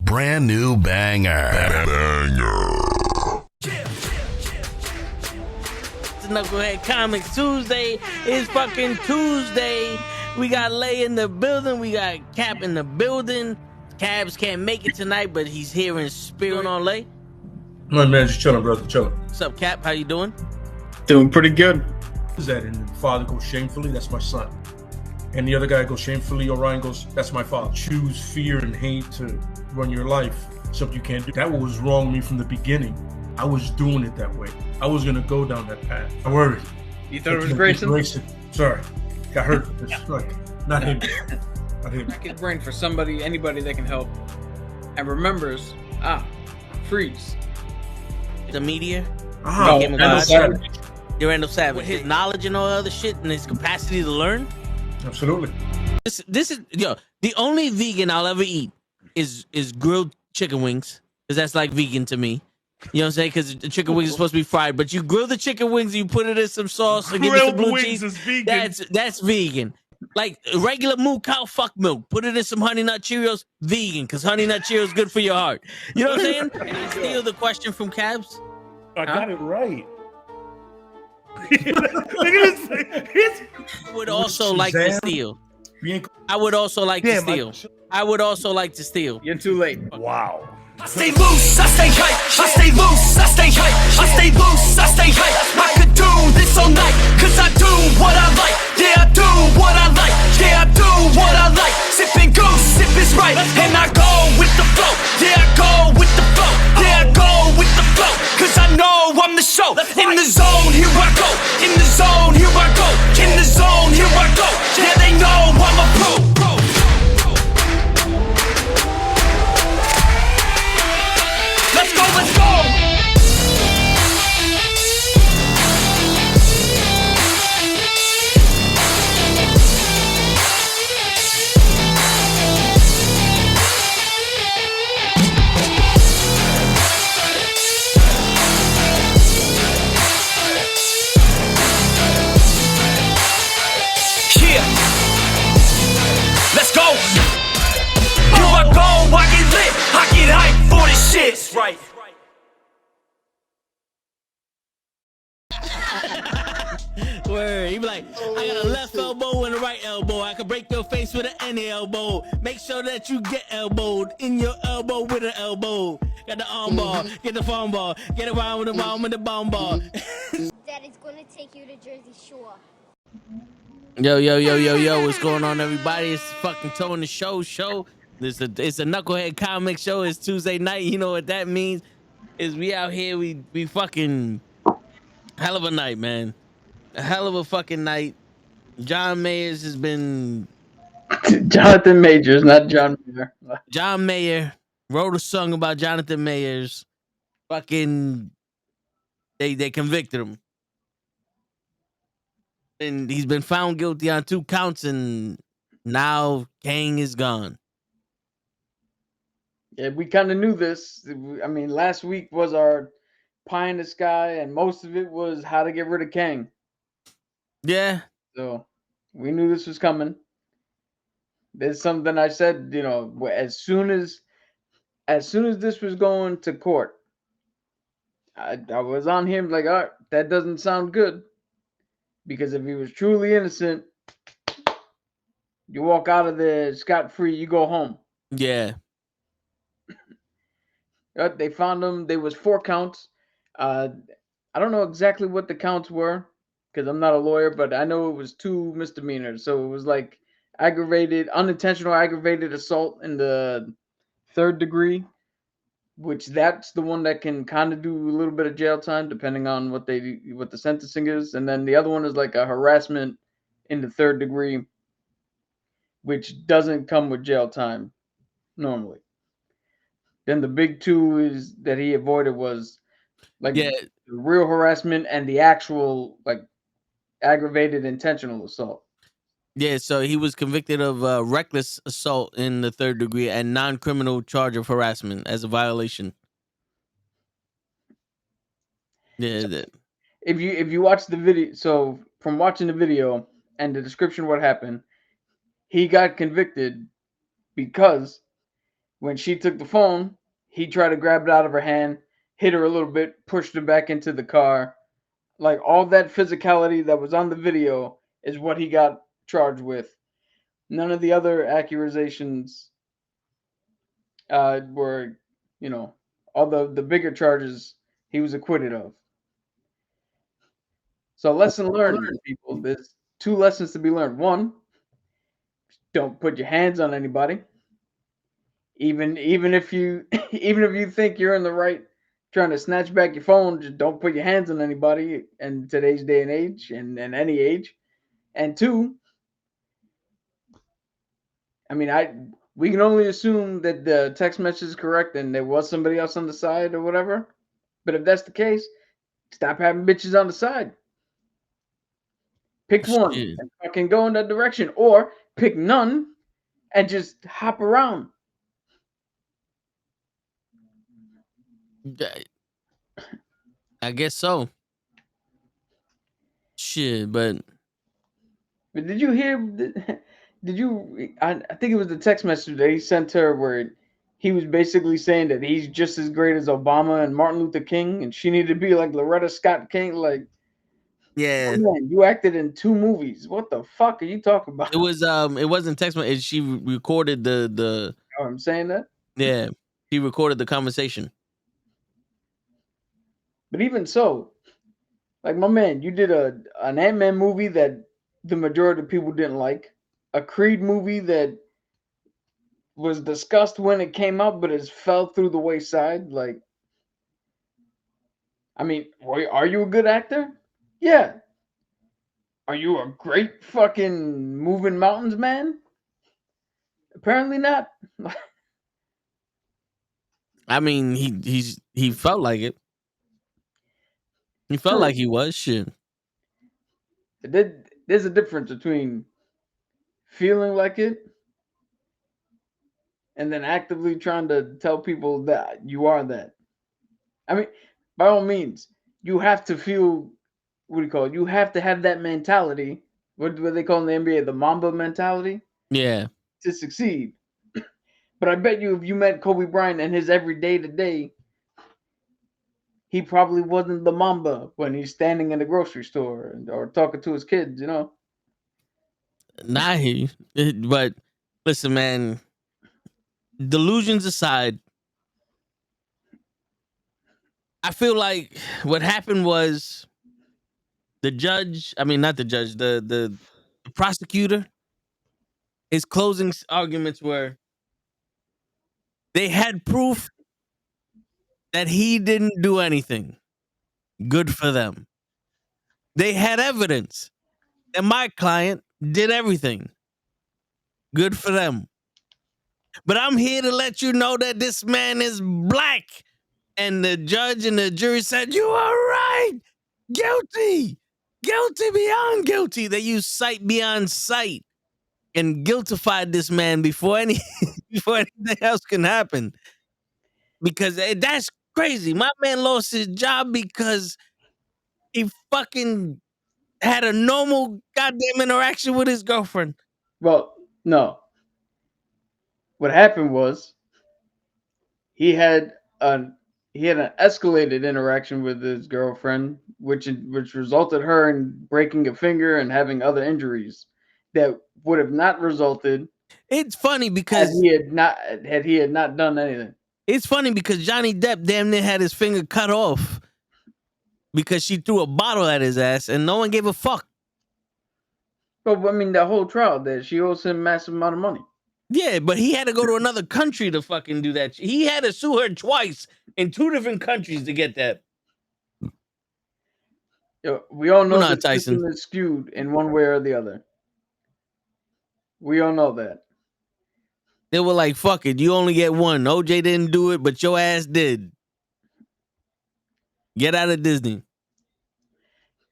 Brand new banger. It's Nukkle HeDD Comics Tuesday. It's fucking Tuesday. We got Lay in the building. We got Cap in the building. Cabs can't make it tonight, but he's here in spirit. On Lay. My man, just chilling, brother, chilling. What's up, Cap? How you doing? Doing pretty good. Is that? And the father goes shamefully, that's my son. And the other guy goes shamefully, Orion goes, that's my father. Choose fear and hate to run your life. Something you can't do. That was wrong with me from the beginning. I was doing it that way. I was gonna go down that path. I worried. You thought it was Grayson? Sorry, got hurt. It's like not him. Not him. Crack his brain for somebody, anybody that can help, and remembers. Freeze. The media. No, Randall Savage. Randall Savage. With his knowledge and all other shit and his capacity to learn. Absolutely. This is the only vegan I'll ever eat is grilled chicken wings, because that's like vegan to me. You know what I'm saying? Because the chicken wings are supposed to be fried, but you grill the chicken wings, you put it in some sauce, and give it some blue cheese. Is vegan. That's vegan. Like regular moo cow fuck milk, put it in some Honey Nut Cheerios, vegan, because Honey Nut Cheerios good for your heart. You know what I'm saying? And I steal the question from Cabs. I got it right. Look at this. I would also like to steal. I would also like to steal. I would also like to steal. You're too late. Wow. I stay loose, I stay hype, I stay loose, I stay hype, I stay loose, I stay hype. I could do this all night, cause I do what I like. Yeah, I do what I like, yeah, I do what I like. Sipping goose, sip is right, and I go with the flow. Yeah, I go with the flow, yeah, I go with the flow. Cause I know I'm the show. In the zone, here I go. In the zone, here I go. In the zone, here I go. Yeah, they know I'm a pro. Let's go, let's go! Yeah! Let's go! Here I go, I get lit, I get hyped for this shit! That's right. Word. He be like, I got a left elbow and a right elbow. I can break your face with an any elbow. Make sure that you get elbowed in your elbow with an elbow. Got the arm ball, get the phone ball, get around with the bomb with the bomb ball. That is gonna take you to Jersey Shore. Yo, what's going on, everybody? It's fucking Tone the Show. It's a Nukkle HeDD Comics show. It's Tuesday night. You know what that means? Is we out here, we fucking hell of a night, man. A hell of a fucking night. John Mayers has been Jonathan Majors, not John Mayer. John Mayer wrote a song about Jonathan Mayers. Fucking they convicted him. And he's been found guilty on 2 counts, and now Kang is gone. Yeah, we kind of knew this. I mean, last week was our pie in the sky, and most of it was how to get rid of Kang. Yeah. So we knew this was coming. There's something I said, as soon as this was going to court, I was on him like, all right, that doesn't sound good. Because if he was truly innocent, you walk out of there scot-free, you go home. Yeah. They found him. There was 4 counts. I don't know exactly what the counts were because I'm not a lawyer, but I know it was 2 misdemeanors. So it was like unintentional aggravated assault in the 3rd degree, which that's the one that can kind of do a little bit of jail time depending on what the sentencing is. And then the other one is like a harassment in the 3rd degree, which doesn't come with jail time normally. Then the big 2 is that he avoided was like the real harassment and the actual like aggravated intentional assault. Yeah, so he was convicted of reckless assault in the 3rd degree and non-criminal charge of harassment as a violation. Yeah. So if you watch the video, so from watching the video and the description of what happened, he got convicted because When she took the phone, he tried to grab it out of her hand, hit her a little bit, pushed her back into the car. Like all that physicality that was on the video is what he got charged with. None of the other accusations were, all the bigger charges he was acquitted of. So lesson learned, people. There's two lessons to be learned. One, don't put your hands on anybody. Even if you even if you think you're in the right trying to snatch back your phone, just don't put your hands on anybody in today's day and age and any age. And two, I mean, we can only assume that the text message is correct and there was somebody else on the side or whatever. But if that's the case, stop having bitches on the side. Pick one and fucking go in that direction, or pick none and just hop around. I guess so. Shit, but did you hear? Did you? I think it was the text message that he sent her where he was basically saying that he's just as great as Obama and Martin Luther King, and she needed to be like Loretta Scott King. Like, yeah, oh man, you acted in 2 movies. What the fuck are you talking about? it wasn't text message. She recorded the. Oh, I'm saying that. Yeah, he recorded the conversation. But even so, like my man, you did an Ant-Man movie that the majority of people didn't like, a Creed movie that was discussed when it came out, but it fell through the wayside. Like, I mean, are you a good actor? Yeah. Are you a great fucking moving mountains man? Apparently not. I mean, he felt like it. He felt True. like he was shit. There's a difference between feeling like it and then actively trying to tell people that you are that. I mean, by all means, you have to feel, what do you call it? You have to have that mentality. What do they call in the NBA? The Mamba mentality? Yeah. To succeed. But I bet you if you met Kobe Bryant and his every day to day, he probably wasn't the Mamba when he's standing in the grocery store or talking to his kids, Not he. But listen, man, delusions aside, I feel like what happened was the judge, I mean not the judge, the prosecutor, his closing arguments were they had proof that he didn't do anything. Good for them. They had evidence that my client did everything. Good for them. But I'm here to let you know that this man is black. And the judge and the jury said, you are right. Guilty. Guilty beyond guilty. They used sight beyond sight and guiltified this man before before anything else can happen. Because that's crazy. My man lost his job because he fucking had a normal goddamn interaction with his girlfriend. Well, no. What happened was he had an escalated interaction with his girlfriend, which resulted her in breaking a finger and having other injuries that would have not resulted. It's funny because had he not done anything. It's funny because Johnny Depp damn near had his finger cut off because she threw a bottle at his ass and no one gave a fuck. But I mean, the whole trial there, she owes him a massive amount of money. Yeah, but he had to go to another country to fucking do that. He had to sue her twice in 2 different countries to get that. We all know that the system is skewed in one way or the other. We all know that. They were like, fuck it, you only get one. OJ didn't do it, but your ass did. Get out of Disney.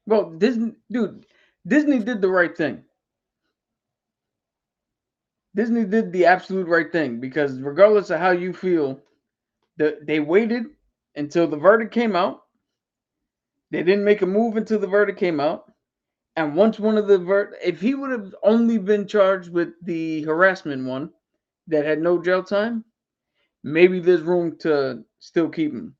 Well, Disney did the right thing. Disney did the absolute right thing because regardless of how you feel, they waited until the verdict came out. They didn't make a move until the verdict came out. And once one of if he would have only been charged with the harassment one that had no jail time, maybe there's room to still keep him.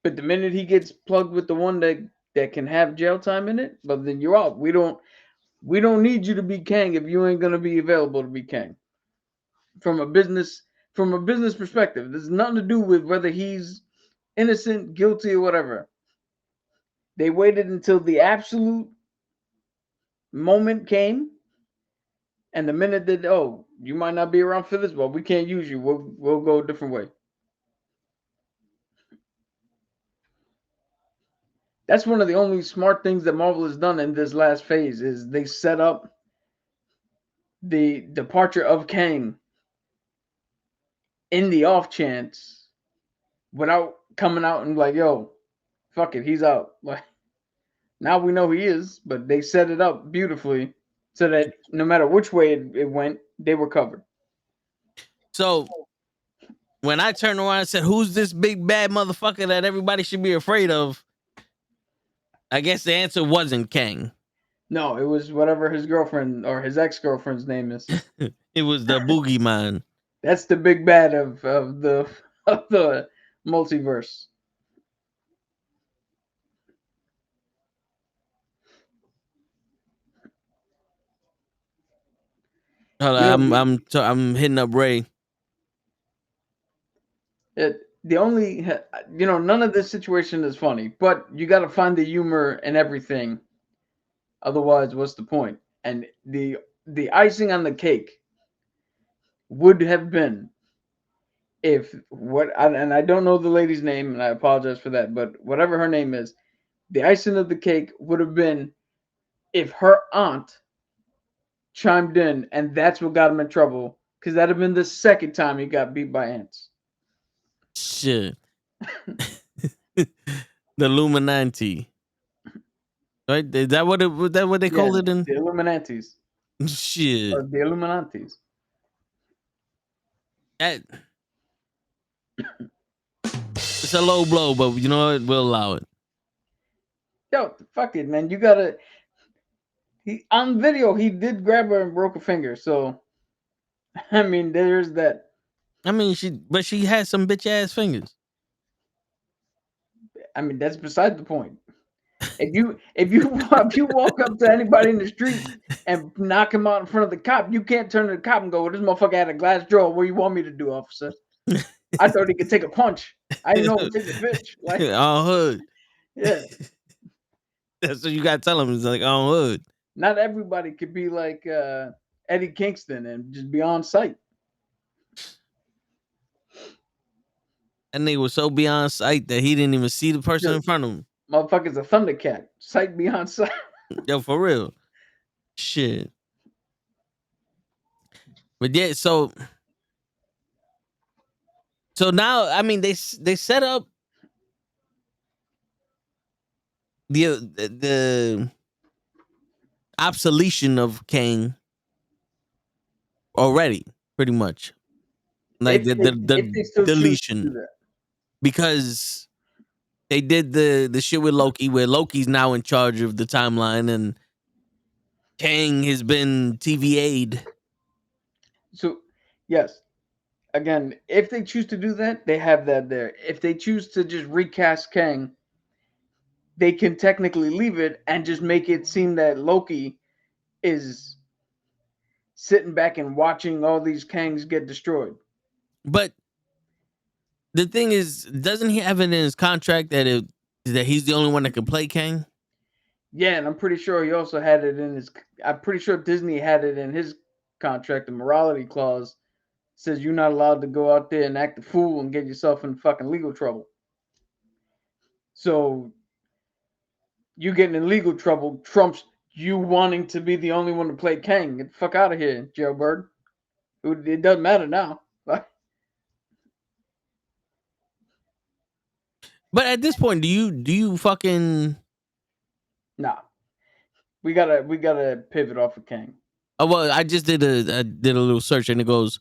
But the minute he gets plugged with the one that can have jail time in it, but then you're out. We don't need you to be Kang if you ain't gonna be available to be Kang. From a business perspective, there's nothing to do with whether he's innocent, guilty, or whatever. They waited until the absolute moment came, and the minute that you might not be around for this, but we can't use you. We'll go a different way. That's one of the only smart things that Marvel has done in this last phase is they set up the departure of Kang in the off chance without coming out and like, yo, fuck it, he's out. Like now we know he is, but they set it up beautifully so that no matter which way it went, they were covered. So when I turned around and said, "Who's this big bad motherfucker that everybody should be afraid of?" I guess the answer wasn't Kang. No, it was whatever his girlfriend or his ex-girlfriend's name is. It was the boogeyman. That's the big bad of the multiverse. Hold on, I'm hitting up Ray. The only none of this situation is funny, but you got to find the humor in everything. Otherwise, what's the point? And the icing on the cake would have been if and I don't know the lady's name, and I apologize for that, but whatever her name is, the icing of the cake would have been if her aunt chimed in, and that's what got him in trouble, because that'd have been the second time he got beat by ants. Shit. The Illuminati. Right? Is that what they called it in? The Illuminatis. Shit. Or the Illuminatis. It's a low blow, but you know what? We'll allow it. Yo, fuck it, man. You gotta. On video, he did grab her and broke a finger. So, I mean, there's that. I mean, she has some bitch ass fingers. I mean, that's beside the point. If you walk up to anybody in the street and knock him out in front of the cop, you can't turn to the cop and go, well, "This motherfucker had a glass drawer. What do you want me to do, officer?" I thought he could take a punch. I didn't know he could take a bitch. Like on hood. Yeah. That's what you gotta tell him. It's like on hood. Not everybody could be like Eddie Kingston and just be on sight. And they were so beyond sight that he didn't even see the person in front of him. Motherfucker's a Thundercat. Sight beyond sight. Yo, for real. Shit. But yeah, so now, I mean, they set up the obsolescence of Kang already, pretty much. Like the deletion. Because they did the shit with Loki, where Loki's now in charge of the timeline, and Kang has been TVA'd. So, yes. Again, if they choose to do that, they have that there. If they choose to just recast Kang, they can technically leave it and just make it seem that Loki is sitting back and watching all these Kangs get destroyed. But the thing is, doesn't he have it in his contract that he's the only one that can play Kang? Yeah, and I'm pretty sure he also had it in his. I'm pretty sure Disney had it in his contract. The morality clause says you're not allowed to go out there and act a fool and get yourself in fucking legal trouble. So you getting in legal trouble trumps you wanting to be the only one to play Kang. Get the fuck out of here, jailbird. It doesn't matter now. But at this point, do you fucking? Nah, we gotta pivot off of Kang. Oh well, I just did a little search, and it goes,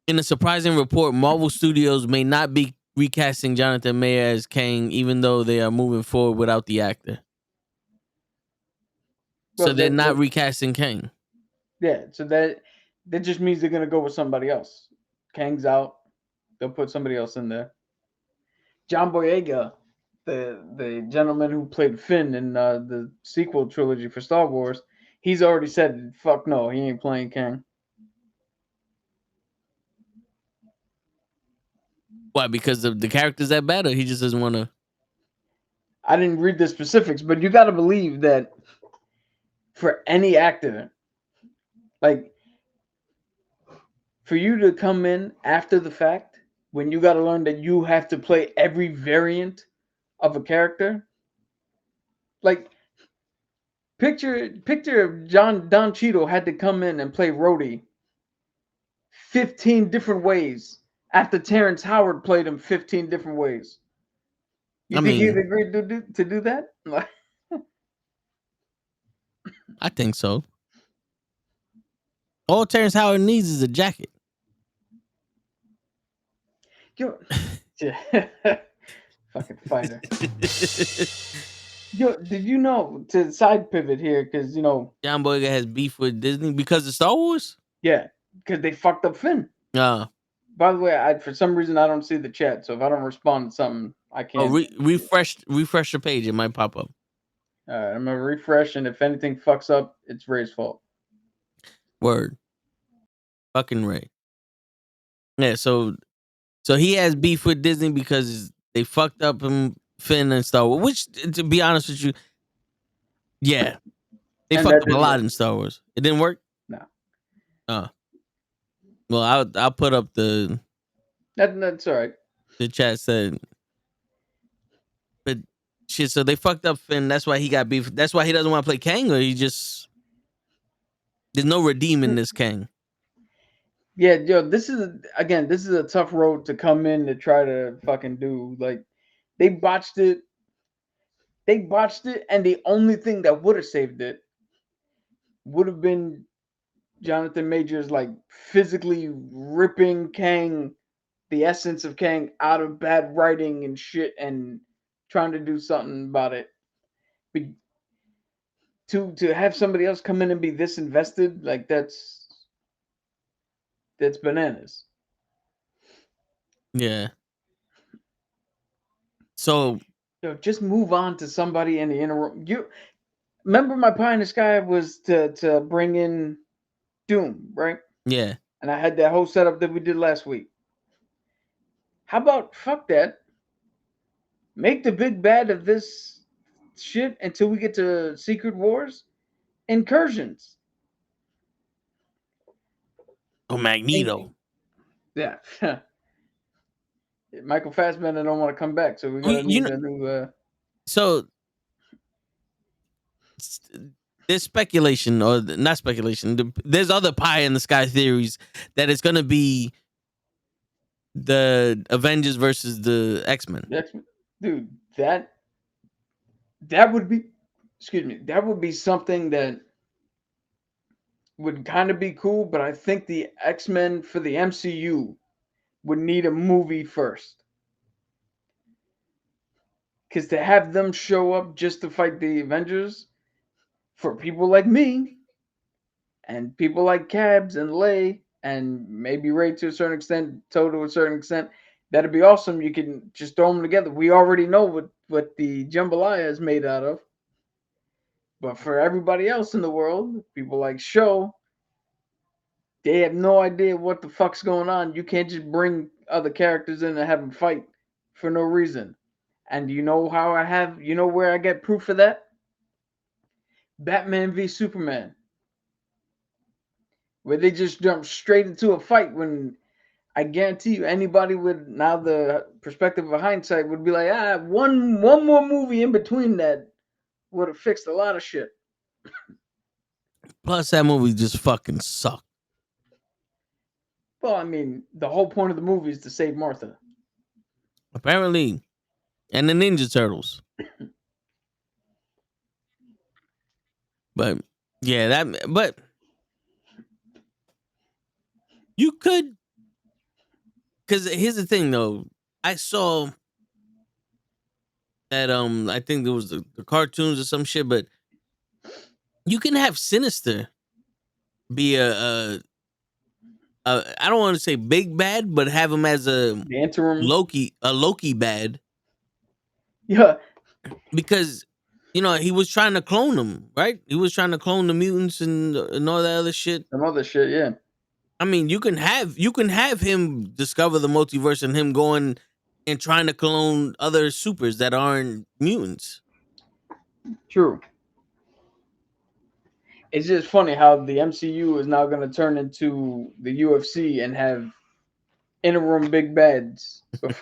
in a surprising report, Marvel Studios may not be recasting Jonathan Mayer as Kang, even though they are moving forward without the actor. Well, so they're not recasting Kang. Yeah, so that just means they're gonna go with somebody else. Kang's out. they'll put somebody else in there. John Boyega, the gentleman who played Finn in the sequel trilogy for Star Wars, he's already said, "Fuck no, he ain't playing Kang." Why? Because of the character's that bad, or he just doesn't want to? I didn't read the specifics, but you got to believe that for any actor, like for you to come in after the fact, when you got to learn that you have to play every variant of a character, like picture if Don Cheadle had to come in and play Rhodey 15 different ways after Terrence Howard played him 15 different ways. You I think he'd mean, agree to do that? I think so. All Terrence Howard needs is a jacket. Yo, fucking fighter. Yo, did you know, to side pivot here, because John Boyega has beef with Disney because of Star Wars. yeah, because they fucked up Finn. By the way, for some reason I don't see the chat, so if I don't respond to something, I can't. refresh the page, it might pop up. All right, I'm gonna refresh, and if anything fucks up, it's Ray's fault. Word. Fucking Ray. Yeah, so he has beef with Disney because they fucked up him, Finn and Star Wars. Which, to be honest with you, yeah, they And fucked that up a lot didn't in Star Wars. It didn't work. No. Well, I'll put up That's all right. the chat said, but shit. So they fucked up Finn. That's why he got beef. That's why he doesn't want to play Kang, or he just there's no redeeming this Kang. Yeah, yo, this is a tough road to come in to try to fucking do. Like, they botched it. And the only thing that would have saved it would have been Jonathan Majors like physically ripping Kang, the essence of Kang, out of bad writing and shit, and trying to do something about it. But to have somebody else come in and be this invested, like that's bananas. Yeah. So just move on to somebody in the interim. You remember my pie in the sky was to bring in Doom, right? Yeah. And I had that whole setup that we did last week. How about fuck that? Make the big bad of this shit until we get to Secret Wars, Incursions. Oh, Magneto. Yeah. Michael Fassbender don't want to come back, so we're gonna need a new. So there's speculation, or not speculation. There's other pie in the sky theories that it's gonna be the Avengers versus the X-Men. Dude, that would be, excuse me, that would be something that would kind of be cool, but I think the X-Men for the MCU would need a movie first. Because to have them show up just to fight the Avengers, for people like me, and people like Cabs and Lay, and maybe Ray to a certain extent, Toe to a certain extent, that'd be awesome. You can just throw them together. We already know what the jambalaya is made out of. But for everybody else in the world, people like Show, they have no idea what the fuck's going on. You can't just bring other characters in and have them fight for no reason. And you know where I get proof of that? Batman v Superman. Where they just jump straight into a fight when I guarantee you anybody with now the perspective of hindsight would be like, one more movie in between that would have fixed a lot of shit. Plus, that movie just fucking sucked. Well, I mean, the whole point of the movie is to save Martha. Apparently. And the Ninja Turtles. But, yeah, but you could, because here's the thing, though. I saw that, I think there was the cartoons or some shit, but you can have Sinister be a I don't want to say big bad, but have him as a The interim. Loki bad, Yeah. because he was trying to clone them, right? He was trying to clone the mutants and all that other shit. Some other shit, yeah. I mean, you can have him discover the multiverse and him going and trying to clone other supers that aren't mutants. True. It's just funny how the MCU is now going to turn into the UFC and have interim big bads. They're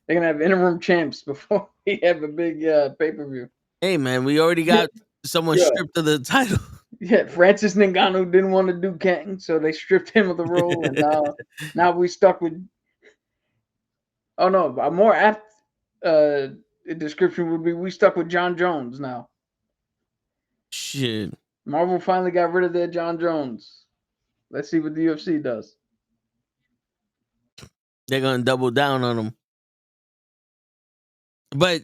going to have interim champs before we have a big pay-per-view. Hey, man, we already got someone stripped of the title. Yeah, Francis Ngannou didn't want to do Kang, so they stripped him of the role, and now we stuck with. Oh no, a more apt description would be we stuck with John Jones now. Shit. Marvel finally got rid of their John Jones. Let's see what the UFC does. They're gonna double down on him. But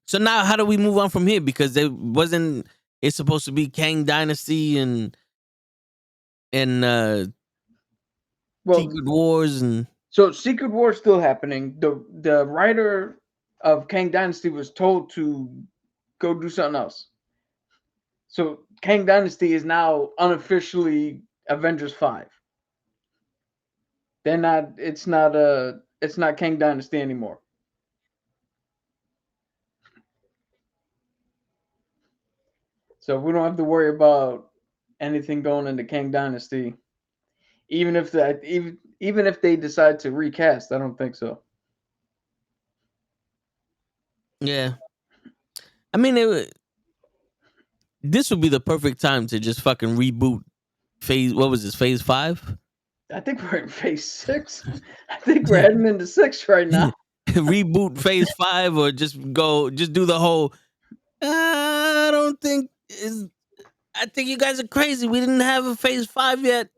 so now, how do we move on from here? Because it's supposed to be Kang Dynasty and Secret Wars and. So Secret War is still happening. The writer of Kang Dynasty was told to go do something else. So Kang Dynasty is now unofficially Avengers 5. They're not it's not Kang Dynasty anymore. So we don't have to worry about anything going into Kang Dynasty. Even if they decide to recast, I don't think so. Yeah. I mean, this would be the perfect time to just fucking reboot what was this, phase 5? I think we're in phase 6. I think we're heading into 6 right now. Reboot phase 5, or just do the whole, I think you guys are crazy. We didn't have a phase 5 yet.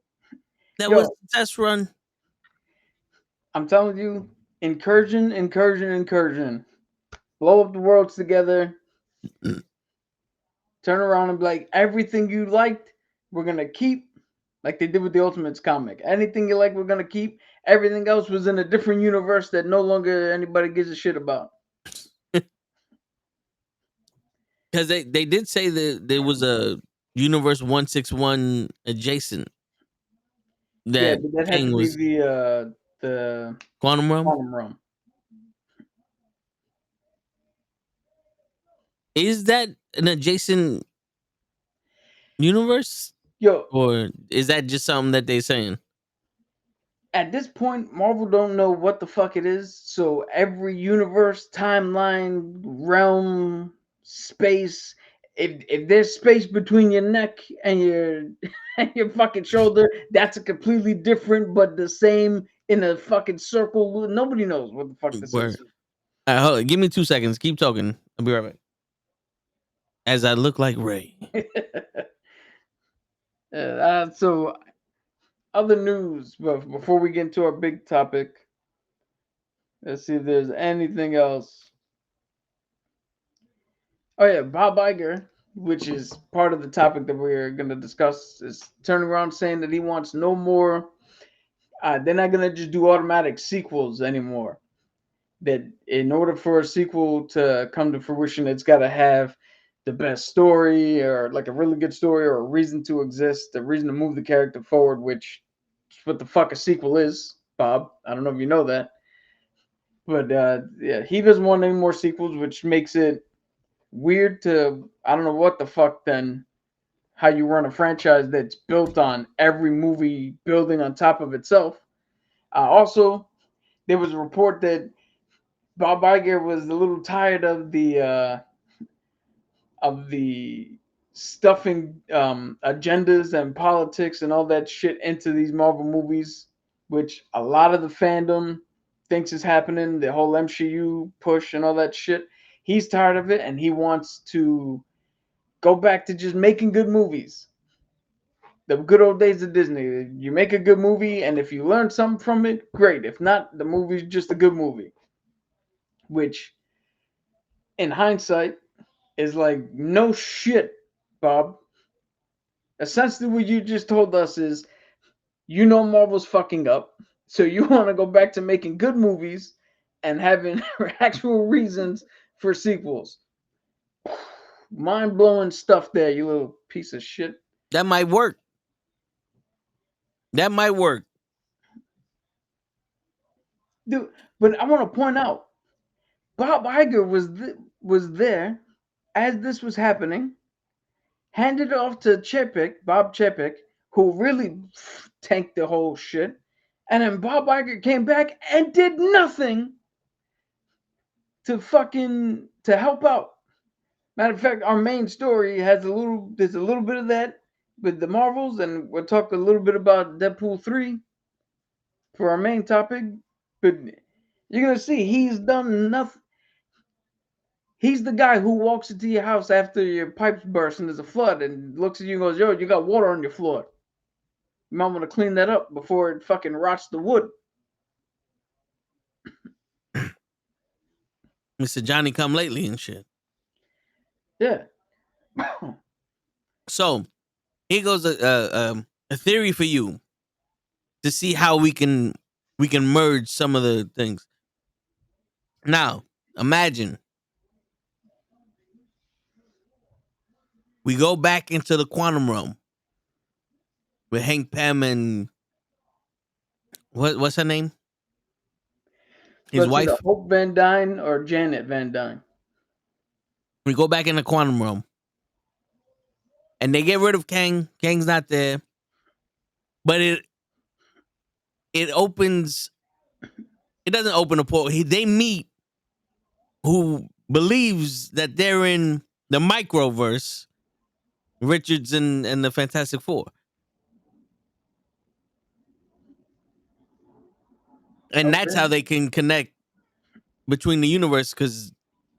That was the test run. I'm telling you, incursion. Blow up the worlds together. Turn around and be like, everything you liked, we're going to keep. Like they did with the Ultimates comic. Anything you like, we're going to keep. Everything else was in a different universe that no longer anybody gives a shit about. Because they did say that there was a Universe 161 adjacent. That had to be the Quantum Realm. Quantum Realm. Is that an adjacent universe? Or is that just something that they're saying? At this point, Marvel don't know what the fuck it is. So every universe, timeline, realm, space. If there's space between your neck and your fucking shoulder, that's a completely different but the same in a fucking circle. Nobody knows what the fuck this is. All right, hold on. Give me 2 seconds. Keep talking. I'll be right back. As I look like Ray. So other news, but before we get into our big topic, let's see if there's anything else. Oh yeah, Bob Iger, which is part of the topic that we're going to discuss, is turning around saying that he wants no more. They're not going to just do automatic sequels anymore. That in order for a sequel to come to fruition, it's got to have the best story, or like a really good story, or a reason to exist, a reason to move the character forward, which is what the fuck a sequel is, Bob. I don't know if you know that. But yeah, he doesn't want any more sequels, which makes it weird to, I don't know what the fuck then, how you run a franchise that's built on every movie building on top of itself. Also, there was a report that Bob Iger was a little tired of the stuffing agendas and politics and all that shit into these Marvel movies, which a lot of the fandom thinks is happening, the whole MCU push and all that shit. He's tired of it, and he wants to go back to just making good movies. The good old days of Disney. You make a good movie, and if you learn something from it, great. If not, the movie's just a good movie. Which, in hindsight, is like, no shit, Bob. Essentially, what you just told us is You know Marvel's fucking up, so you want to go back to making good movies and having actual reasons for sequels. Mind-blowing stuff there, you little piece of shit. That might work. That might work. Dude, but I want to point out, Bob Iger was there as this was happening, handed it off to Bob Chapek, who really tanked the whole shit. And then Bob Iger came back and did nothing to help out. Matter of fact, our main story there's a little bit of that with the Marvels, and we'll talk a little bit about Deadpool 3 for our main topic. But you're gonna see he's done nothing. He's the guy who walks into your house after your pipes burst and there's a flood and looks at you and goes, "Yo, you got water on your floor. You might want to clean that up before it fucking rots the wood." Mr. Johnny Come Lately and shit. Yeah. So here goes a theory for you to see how we can merge some of the things. Now, imagine we go back into the quantum realm with Hank Pym and what's her name? His Let's wife. either Hope Van Dyne or Janet Van Dyne. We go back in the quantum realm. And they get rid of Kang. Kang's not there. But it opens. It doesn't open a portal. They meet who believes that they're in the microverse. Richards and the Fantastic Four. And that's how they can connect between the universe. Because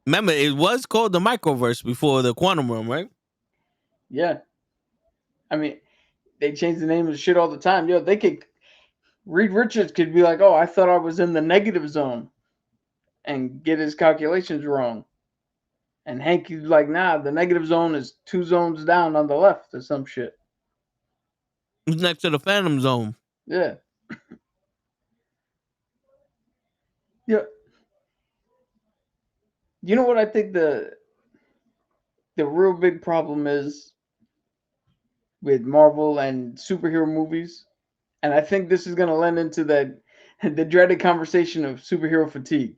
remember, it was called the microverse before the quantum realm, right? Yeah. I mean, they change the name of shit all the time. Yo, Reed Richards could be like, "Oh, I thought I was in the negative zone," and get his calculations wrong. And Hank is like, "Nah, the negative zone is 2 zones down on the left or some shit." It's next to the Phantom Zone. Yeah. Yeah. You know what I think the real big problem is with Marvel and superhero movies? And I think this is going to lend into the dreaded conversation of superhero fatigue.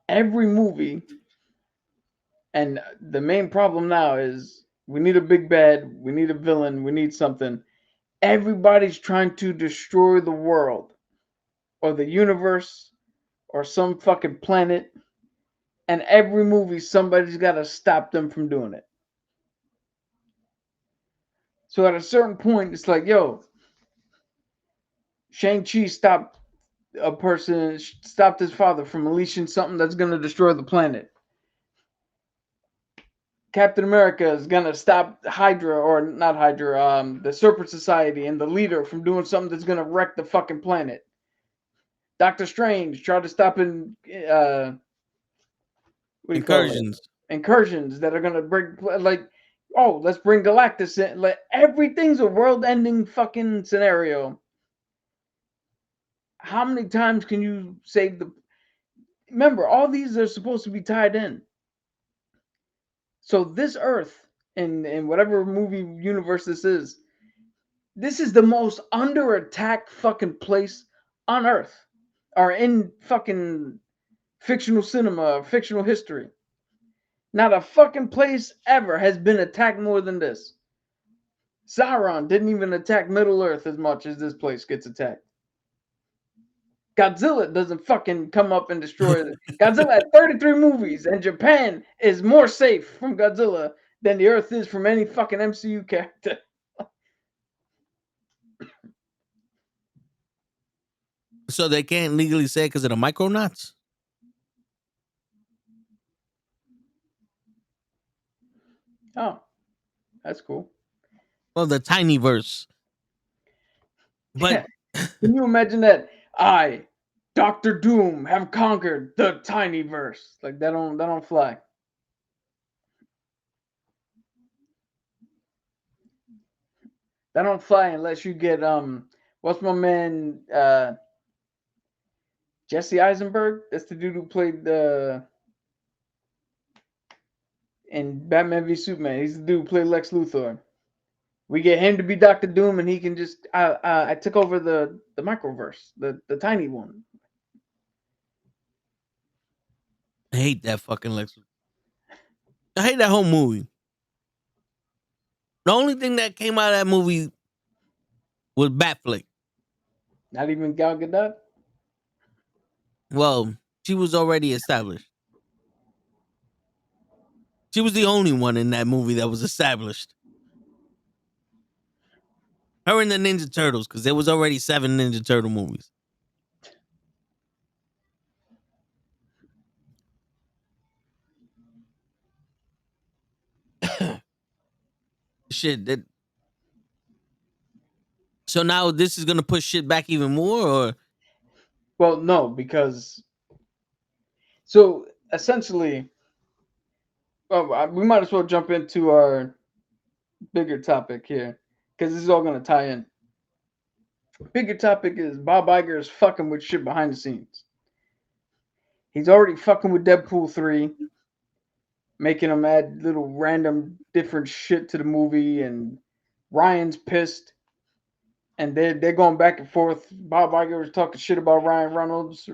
Every movie, and the main problem now is we need a big bad, we need a villain, we need something. Everybody's trying to destroy the world or the universe or some fucking planet. And every movie, somebody's got to stop them from doing it. So at a certain point, it's like, yo, Shang-Chi stopped his father from unleashing something that's going to destroy the planet. Captain America is going to stop Hydra, or not Hydra, the Serpent Society and the leader from doing something that's going to wreck the fucking planet. Doctor Strange tried to stop incursions that are going to bring, like, oh, let's bring Galactus in. Like, everything's a world-ending fucking scenario. How many times can you save the... Remember, all these are supposed to be tied in. So this Earth, in whatever movie universe this is the most under attack fucking place on Earth. Or in fucking fictional cinema or fictional history. Not a fucking place ever has been attacked more than this. Sauron didn't even attack Middle Earth as much as this place gets attacked. Godzilla doesn't fucking come up and destroy it. Godzilla had 33 movies, and Japan is more safe from Godzilla than the Earth is from any fucking MCU character. So they can't legally say it because of the Micronauts? Oh, that's cool. Well, the tiny verse. But can you imagine that? I, Doctor Doom, have conquered the tiny verse. Like that don't fly. That don't fly unless you get what's my man Jesse Eisenberg? That's the dude who played in Batman v Superman. He's the dude who played Lex Luthor. We get him to be Doctor Doom, and he can just I took over the microverse, the tiny one. I hate that fucking Lex. I hate that whole movie. The only thing that came out of that movie was Batflick. Not even Gal Gadot. Well, she was already established. She was the only one in that movie that was established. Her and the Ninja Turtles, because there was already 7 Ninja Turtle movies. Shit. So now this is gonna push shit back even more, or Well, no, because so essentially, well, we might as well jump into our bigger topic here because this is all going to tie in. Bigger topic is Bob Iger is fucking with shit behind the scenes. He's already fucking with Deadpool 3, making him add little random different shit to the movie, and Ryan's pissed. And they're going back and forth. Bob Iger was talking shit about Ryan Reynolds.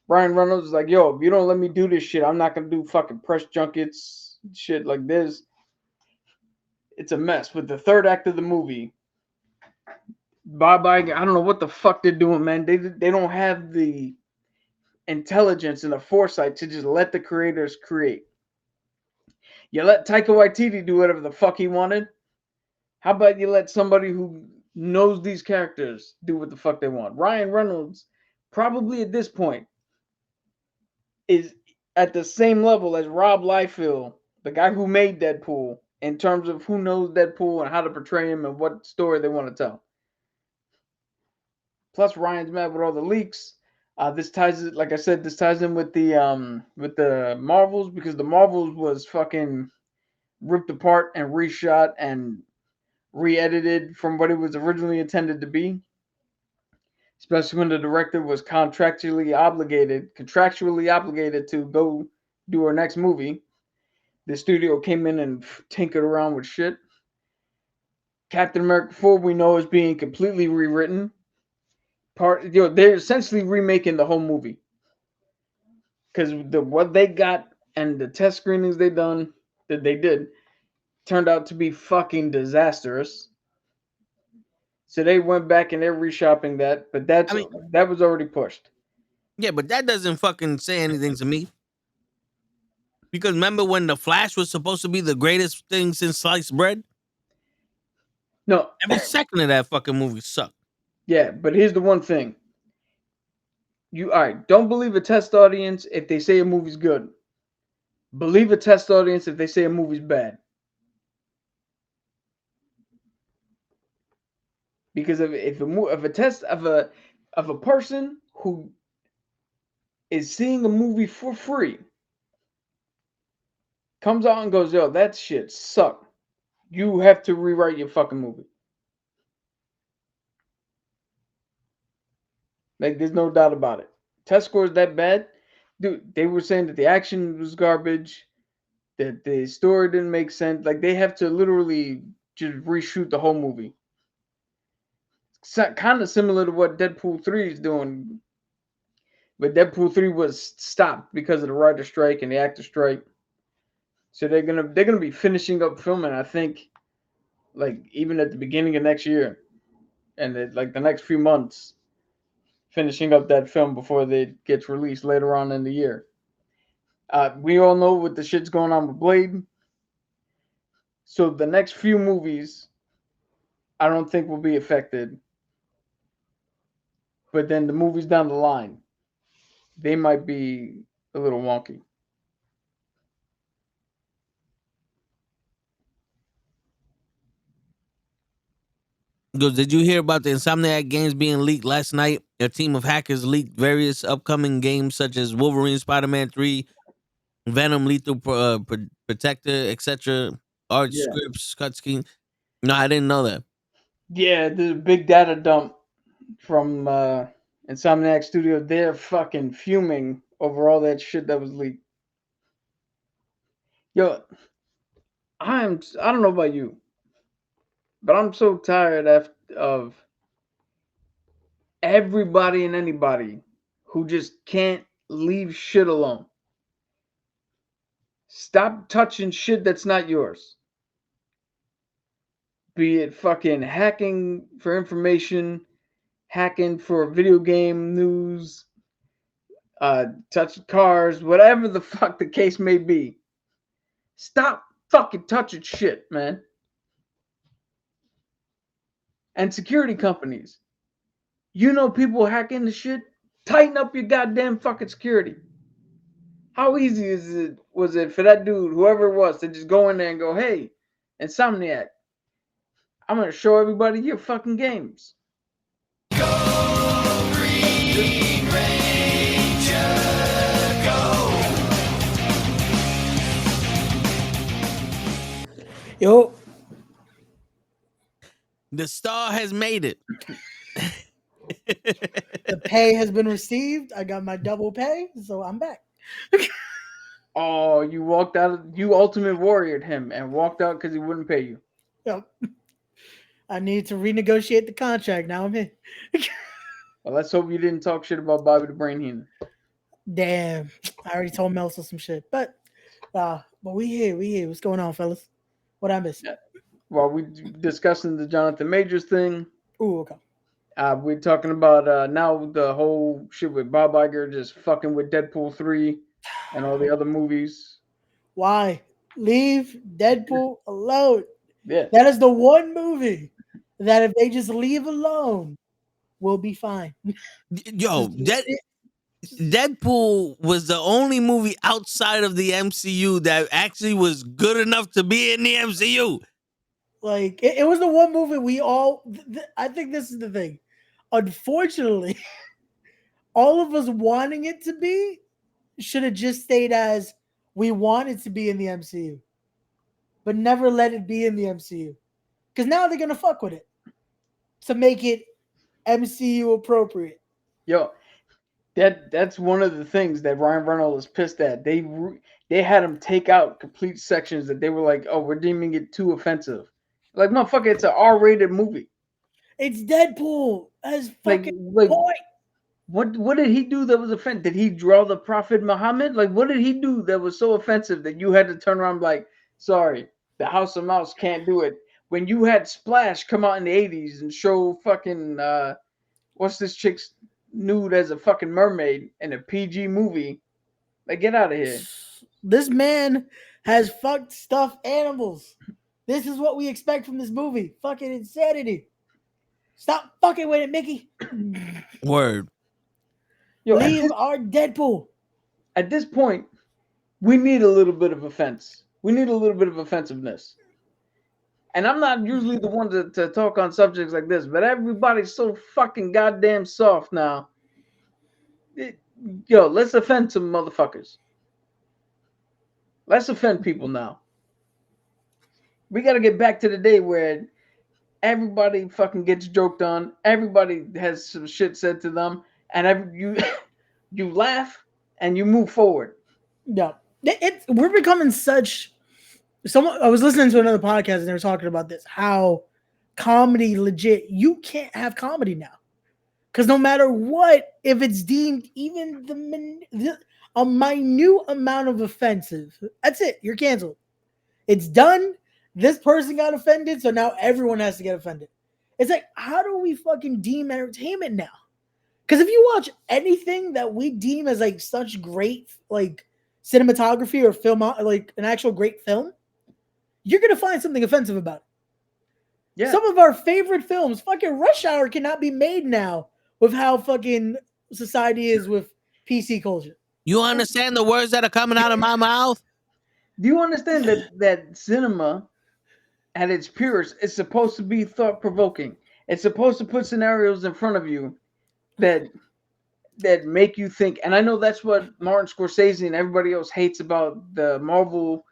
Ryan Reynolds is like, yo, if you don't let me do this shit, I'm not gonna do fucking press junkets, shit like this. It's a mess. With the third act of the movie, Bob Iger, I don't know what the fuck they're doing, man. They don't have the intelligence and the foresight to just let the creators create. You let Taika Waititi do whatever the fuck he wanted. How about you let somebody who knows these characters do what the fuck they want? Ryan Reynolds, probably at this point, is at the same level as Rob Liefeld, the guy who made Deadpool, in terms of who knows Deadpool and how to portray him and what story they want to tell. Plus, Ryan's mad with all the leaks. This ties, like I said, this ties in with the Marvels, because the Marvels was fucking ripped apart and reshot and re-edited from what it was originally intended to be. Especially when the director was contractually obligated to go do her next movie. The studio came in and tinkered around with shit. Captain America 4, we know, is being completely rewritten. They're essentially remaking the whole movie, because what they got and the test screenings they did turned out to be fucking disastrous. So they went back and they're reshopping that, but that was already pushed. yeah, but that doesn't fucking say anything to me. Because remember when The Flash was supposed to be the greatest thing since sliced bread? No, Every second of that fucking movie sucked. yeah, but here's the one thing. All right, don't believe a test audience if they say a movie's good. Believe a test audience if they say a movie's bad. Because if a test of a person who is seeing a movie for free comes out and goes, yo, that shit sucked, you have to rewrite your fucking movie. Like, there's no doubt about it. Test scores that bad, dude. They were saying that the action was garbage, that the story didn't make sense. Like, they have to literally just reshoot the whole movie. Kind of similar to what Deadpool 3 is doing, but Deadpool 3 was stopped because of the writer strike and the actor strike. So they're gonna be finishing up filming, I think, like even at the beginning of next year, and like the next few months, finishing up that film before it gets released later on in the year. We all know what the shit's going on with Blade. So the next few movies, I don't think will be affected. But then the movies down the line, they might be a little wonky. Because did you hear about the Insomniac games being leaked last night? A team of hackers leaked various upcoming games such as Wolverine, Spider-Man 3, Venom, Lethal Protector, etc. Art Yeah. scripts, cutscenes. No, I didn't know that. Yeah, the big data dump from Insomniac Studio. They're fucking fuming over all that shit that was leaked. Yo, I don't know about you, but I'm so tired of everybody and anybody who just can't leave shit alone. Stop touching shit that's not yours. Be it fucking hacking for information, hacking for video game news, touching cars, whatever the fuck the case may be. Stop fucking touching shit, man. And security companies, you know people hack into shit. Tighten up your goddamn fucking security. How easy was it for that dude, whoever it was, to just go in there and go, "Hey, Insomniac, I'm gonna show everybody your fucking games." Go Green Ranger, go. Yo, The star has made it. the pay has been received. I got my double pay, so I'm back. Oh, you walked out. You Ultimate Warriored him and walked out because he wouldn't pay you. Yep. I need to renegotiate the contract. Now I'm in. Well, let's hope you didn't talk shit about Bobby the Brain Heenan. Damn, I already told Melissa some shit, but we here. What's going on, fellas? What I missed? Yeah. Well, we discussing the Jonathan Majors thing. Ooh, okay. We're talking about now the whole shit with Bob Iger just fucking with Deadpool 3 and all the other movies. Why? Leave Deadpool alone. Yeah. That is the one movie that if they just leave alone, we'll be fine. Yo, Deadpool was the only movie outside of the MCU that actually was good enough to be in the MCU. Like it was the one movie we all. I think this is the thing. Unfortunately, all of us wanting it to be should have just stayed as we want it to be in the MCU, but never let it be in the MCU. Because now they're gonna fuck with it to make it MCU appropriate. Yo, that's one of the things that Ryan Reynolds is pissed at. They had him take out complete sections that they were like, "Oh, we're deeming it too offensive." Like, motherfucker, it's an R-rated movie. It's Deadpool. That's fucking like point. What did he do that was offensive? Did he draw the Prophet Muhammad? Like, what did he do that was so offensive that you had to turn around like, sorry, the House of Mouse can't do it? When you had Splash come out in the 80s and show fucking what's this chick's nude as a fucking mermaid in a PG movie, like, get out of here. This man has fucked stuffed animals. This is what we expect from this movie. Fucking insanity. Stop fucking with it, Mickey. Word. Yo, Leave our Deadpool. At this point, we need a little bit of offense. We need a little bit of offensiveness. And I'm not usually the one to talk on subjects like this, but everybody's so fucking goddamn soft now. Yo, let's offend some motherfuckers. Let's offend people now. We got to get back to the day where everybody fucking gets joked on. Everybody has some shit said to them, and you laugh and you move forward. Yeah, we're becoming such. I was listening to another podcast and they were talking about this. How comedy legit. You can't have comedy now because no matter what, if it's deemed even a minute amount of offensive, that's it. You're canceled. It's done. This person got offended, so now everyone has to get offended. It's like, how do we fucking deem entertainment now? Because if you watch anything that we deem as like such great like cinematography or film, like an actual great film, you're gonna find something offensive about it. Yeah. Some of our favorite films, fucking Rush Hour, cannot be made now with how fucking society is with PC culture. You understand the words that are coming out of my mouth? Do you understand that cinema at its purest is supposed to be thought-provoking? It's supposed to put scenarios in front of you that make you think. And I know that's what Martin Scorsese and everybody else hates about the Marvel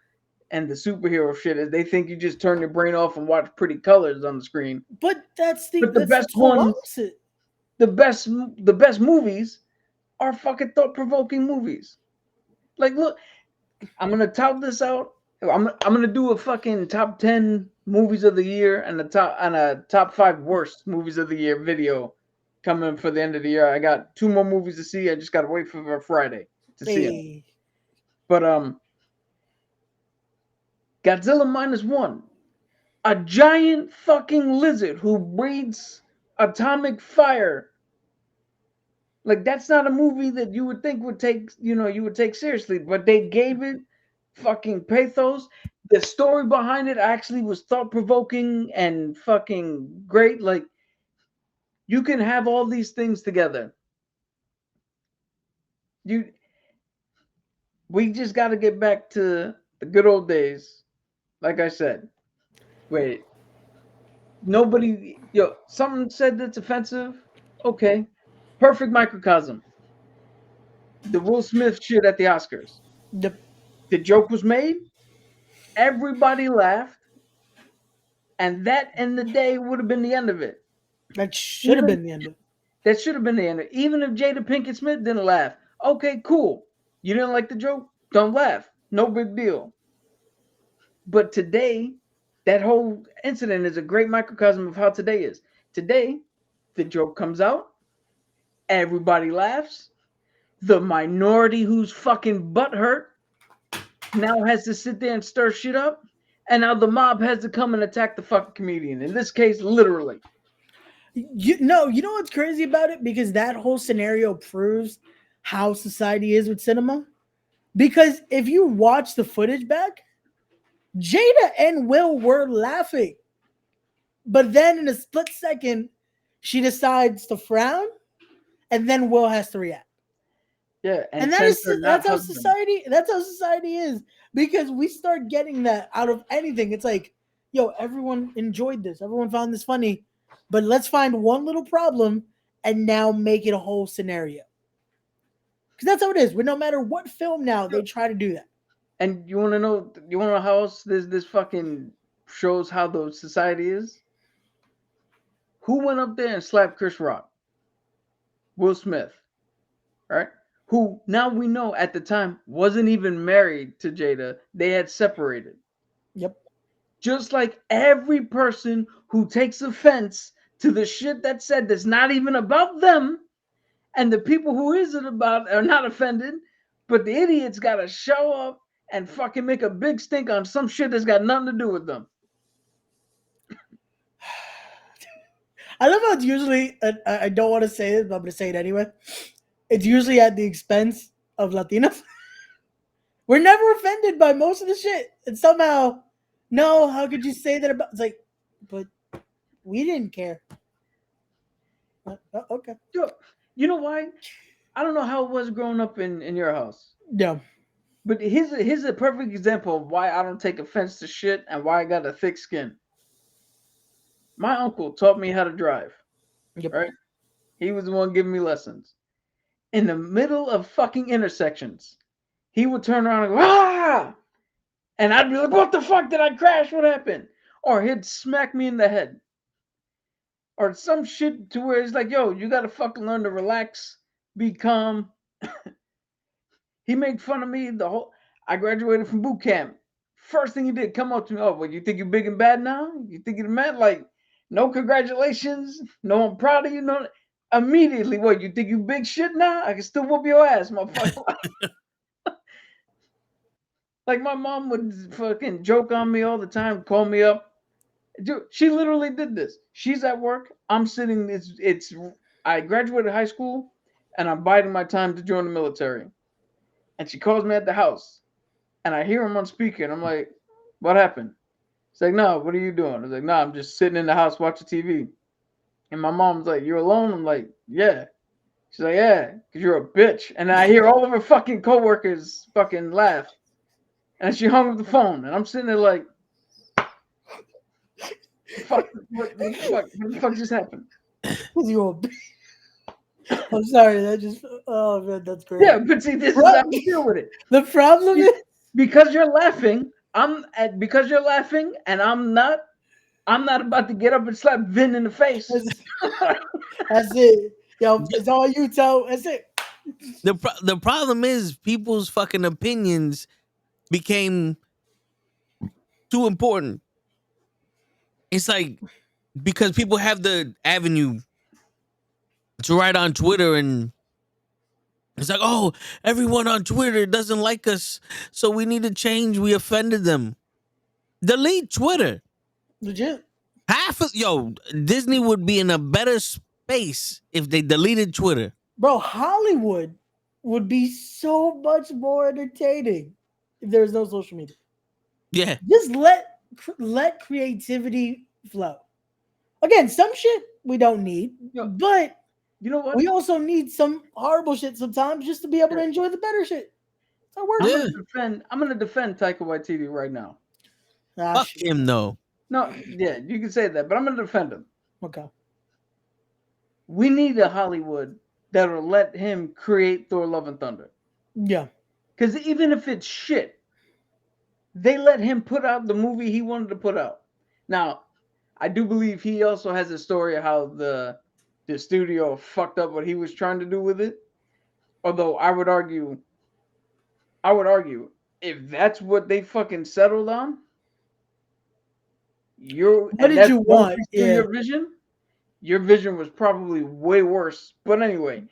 and the superhero shit is they think you just turn your brain off and watch pretty colors on the screen. But that's the best total ones- opposite. The best movies are fucking thought-provoking movies. Like, look, I'm gonna tout this out. I'm gonna do a fucking top 10 movies of the year and a top 5 worst movies of the year video coming for the end of the year. I got 2 more movies to see. I just gotta wait for Friday to see them. But Godzilla -1, a giant fucking lizard who breathes atomic fire. Like, that's not a movie that you would think would take, you would take seriously, but they gave it fucking pathos. The story behind it actually was thought-provoking and fucking great. Like, you can have all these things together. We just got to get back to the good old days. Like I said, wait, someone said that's offensive. Okay. Perfect microcosm. The Will Smith shit at the Oscars. The joke was made. Everybody laughed. And that in the day would have been the end of it. That should have been the end of it. That should have been the end of it. Even if Jada Pinkett Smith didn't laugh. Okay, cool. You didn't like the joke? Don't laugh. No big deal. But today, that whole incident is a great microcosm of how today is. Today, the joke comes out. Everybody laughs. The minority who's fucking butthurt now has to sit there and stir shit up. And now the mob has to come and attack the fucking comedian. In this case, literally. You know what's crazy about it? Because that whole scenario proves how society is with cinema. Because if you watch the footage back, Jada and Will were laughing. But then in a split second, she decides to frown, and then Will has to react. Yeah, and that's how society is. Because we start getting that out of anything. It's like, yo, everyone enjoyed this. Everyone found this funny. But let's find one little problem and now make it a whole scenario. Because that's how it is. But no matter what film now, they try to do that. And you want to know how else this fucking shows how the society is? Who went up there and slapped Chris Rock? Will Smith. Right? Who now we know at the time wasn't even married to Jada. They had separated. Yep. Just like every person who takes offense to the shit that's said that's not even about them, and the people who is it about are not offended, but the idiots got to show up and fucking make a big stink on some shit that's got nothing to do with them. I love how it's usually, I don't want to say it, but I'm going to say it anyway. It's usually at the expense of Latinos. We're never offended by most of the shit. And somehow, no, how could you say that about, it's like, but we didn't care. Okay. You know why? I don't know how it was growing up in your house. Yeah. But here's a perfect example of why I don't take offense to shit and why I got a thick skin. My uncle taught me how to drive. Yep. Right? He was the one giving me lessons. In the middle of fucking intersections, he would turn around and go, ah! And I'd be like, what the fuck? Did I crash? What happened? Or he'd smack me in the head. Or some shit to where it's like, yo, you gotta fucking learn to relax, be calm. He made fun of me I graduated from boot camp. First thing he did, come up to me, oh, well, you think you're big and bad now? You think you're mad? Like, no congratulations, no, I'm proud of you, no. Immediately, what, you think you big shit now? I can still whoop your ass, motherfucker. Like, my mom would fucking joke on me all the time, call me up. Dude, she literally did this. She's at work. I'm sitting, I graduated high school, and I'm biding my time to join the military. And she calls me at the house. And I hear him on speaker, and I'm like, what happened? She's like, no, what are you doing? I was like, no, I'm just sitting in the house watching TV. And my mom's like, you're alone? I'm like, yeah. She's like, yeah, because you're a bitch. And I hear all of her fucking coworkers fucking laugh. And she hung up the phone. And I'm sitting there like, what the fuck just happened? You a bitch. I'm sorry, oh man, that's great. Yeah, but see, this is how you deal with it. The problem is because you're laughing, because you're laughing and I'm not about to get up and slap Vin in the face. That's it. Yo, it's all you, Toe. That's it. The problem is people's fucking opinions became too important. It's like because people have the avenue to write on Twitter, and it's like, oh, everyone on Twitter doesn't like us, so we need to change. We offended them. Delete Twitter. Legit. Disney would be in a better space if they deleted Twitter. Bro, Hollywood would be so much more entertaining if there was no social media. Yeah. Just let creativity flow. Again, some shit we don't need, but you know what? We also need some horrible shit sometimes just to be able to enjoy the better shit. So we're I'm gonna defend Taika Waititi right now. Fuck him though. No, yeah, you can say that, but I'm gonna defend him. Okay. We need a Hollywood that'll let him create Thor: Love and Thunder. Yeah. Because even if it's shit, they let him put out the movie he wanted to put out. Now, I do believe he also has a story of how the studio fucked up what he was trying to do with it. Although I would argue if that's what they fucking settled on, what did you want? Yeah. Your vision was probably way worse. But anyway,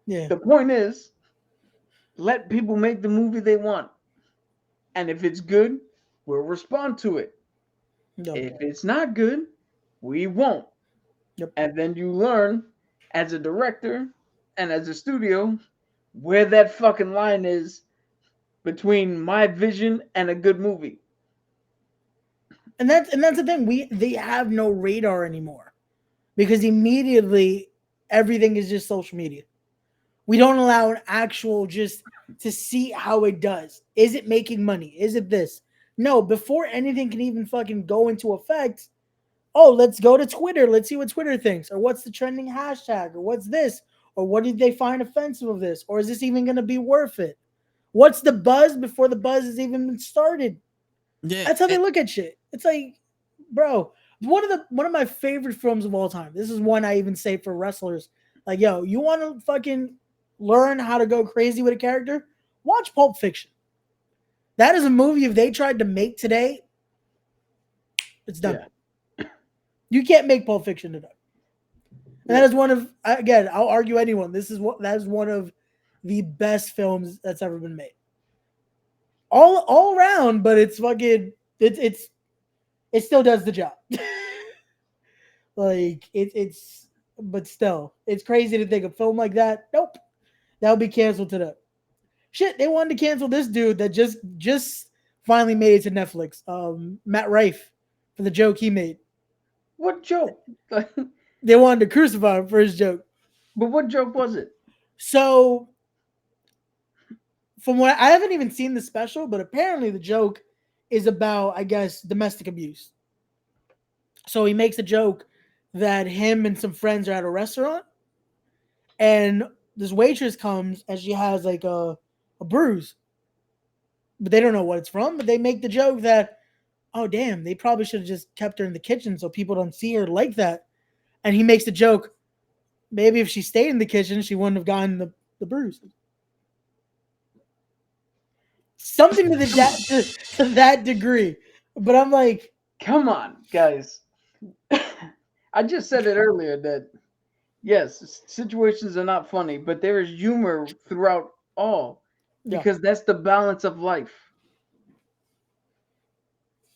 the point is, let people make the movie they want. And if it's good, we'll respond to it. No. If it's not good, we won't. Yep. And then you learn as a director and as a studio where that fucking line is between my vision and a good movie. And that's the thing. They have no radar anymore because immediately everything is just social media. We don't allow an actual just to see how it does. Is it making money? Is it this? No, before anything can even fucking go into effect, oh, let's go to Twitter. Let's see what Twitter thinks. Or what's the trending hashtag? Or what's this? Or what did they find offensive of this? Or is this even going to be worth it? What's the buzz before the buzz has even been started? Yeah, that's how they look at shit. It's like, bro, one of my favorite films of all time. This is one I even say for wrestlers. Like, yo, you want to fucking learn how to go crazy with a character? Watch Pulp Fiction. That is a movie if they tried to make today, it's done. Yeah. You can't make Pulp Fiction today. And that is one of, again, I'll argue anyone. That is one of the best films that's ever been made. All around, but it's fucking it still does the job. Like but still, it's crazy to think a film like that. Nope. That'll be canceled today. Shit, they wanted to cancel this dude that just finally made it to Netflix. Matt Rife, for the joke he made. What joke? They wanted to crucify him for his joke. But what joke was it? So, from what I haven't even seen the special, but apparently the joke is about, I guess, domestic abuse. So he makes a joke that him and some friends are at a restaurant, and this waitress comes and she has like a bruise, but they don't know what it's from. But they make the joke that, oh damn, they probably should have just kept her in the kitchen so people don't see her like that. And he makes the joke, maybe if she stayed in the kitchen, she wouldn't have gotten the bruise. Something to that degree. But I'm like, come on, guys. I just said it earlier that yes, situations are not funny, but there is humor throughout all because that's the balance of life.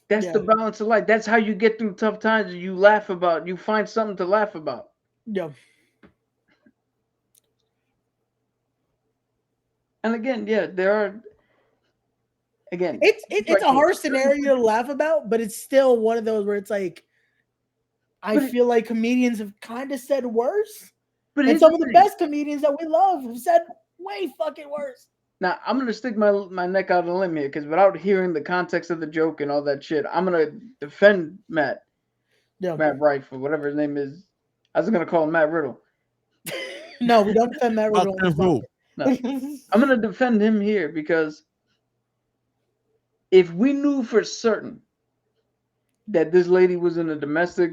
That's the balance of life. That's how you get through tough times. You laugh about. You find something to laugh about. Yeah. And again, there are. Again, it's a hard scenario to laugh about, but it's still one of those where it's like, I feel like comedians have kind of said worse, and some of the best comedians that we love have said way fucking worse. Now, I'm going to stick my neck out on a limb here because without hearing the context of the joke and all that shit, I'm going to defend Matt Rife or whatever his name is. I was going to call him Matt Riddle. No, we don't defend Matt Riddle. No. I'm going to defend him here because if we knew for certain that this lady was in a domestic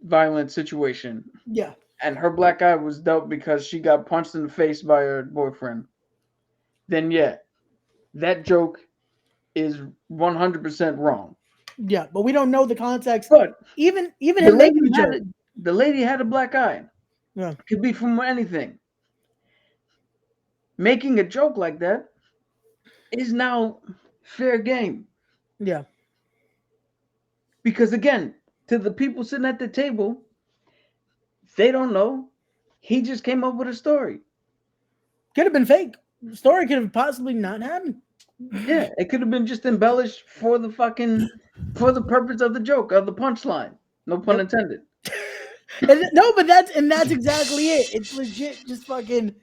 violence situation Yeah. and her black eye was dealt because she got punched in the face by her boyfriend, then yeah, that joke is 100% wrong. Yeah, but we don't know the context. But Even the him lady making the had joke. the lady had a black eye. Yeah. Could be from anything. Making a joke like that is now fair game. Yeah. Because again, to the people sitting at the table, they don't know. He just came up with a story. Could have been fake. The story could have possibly not happened. Yeah, it could have been just embellished for the purpose of the joke, of the punchline. No pun intended. No, but that's exactly it. It's legit just fucking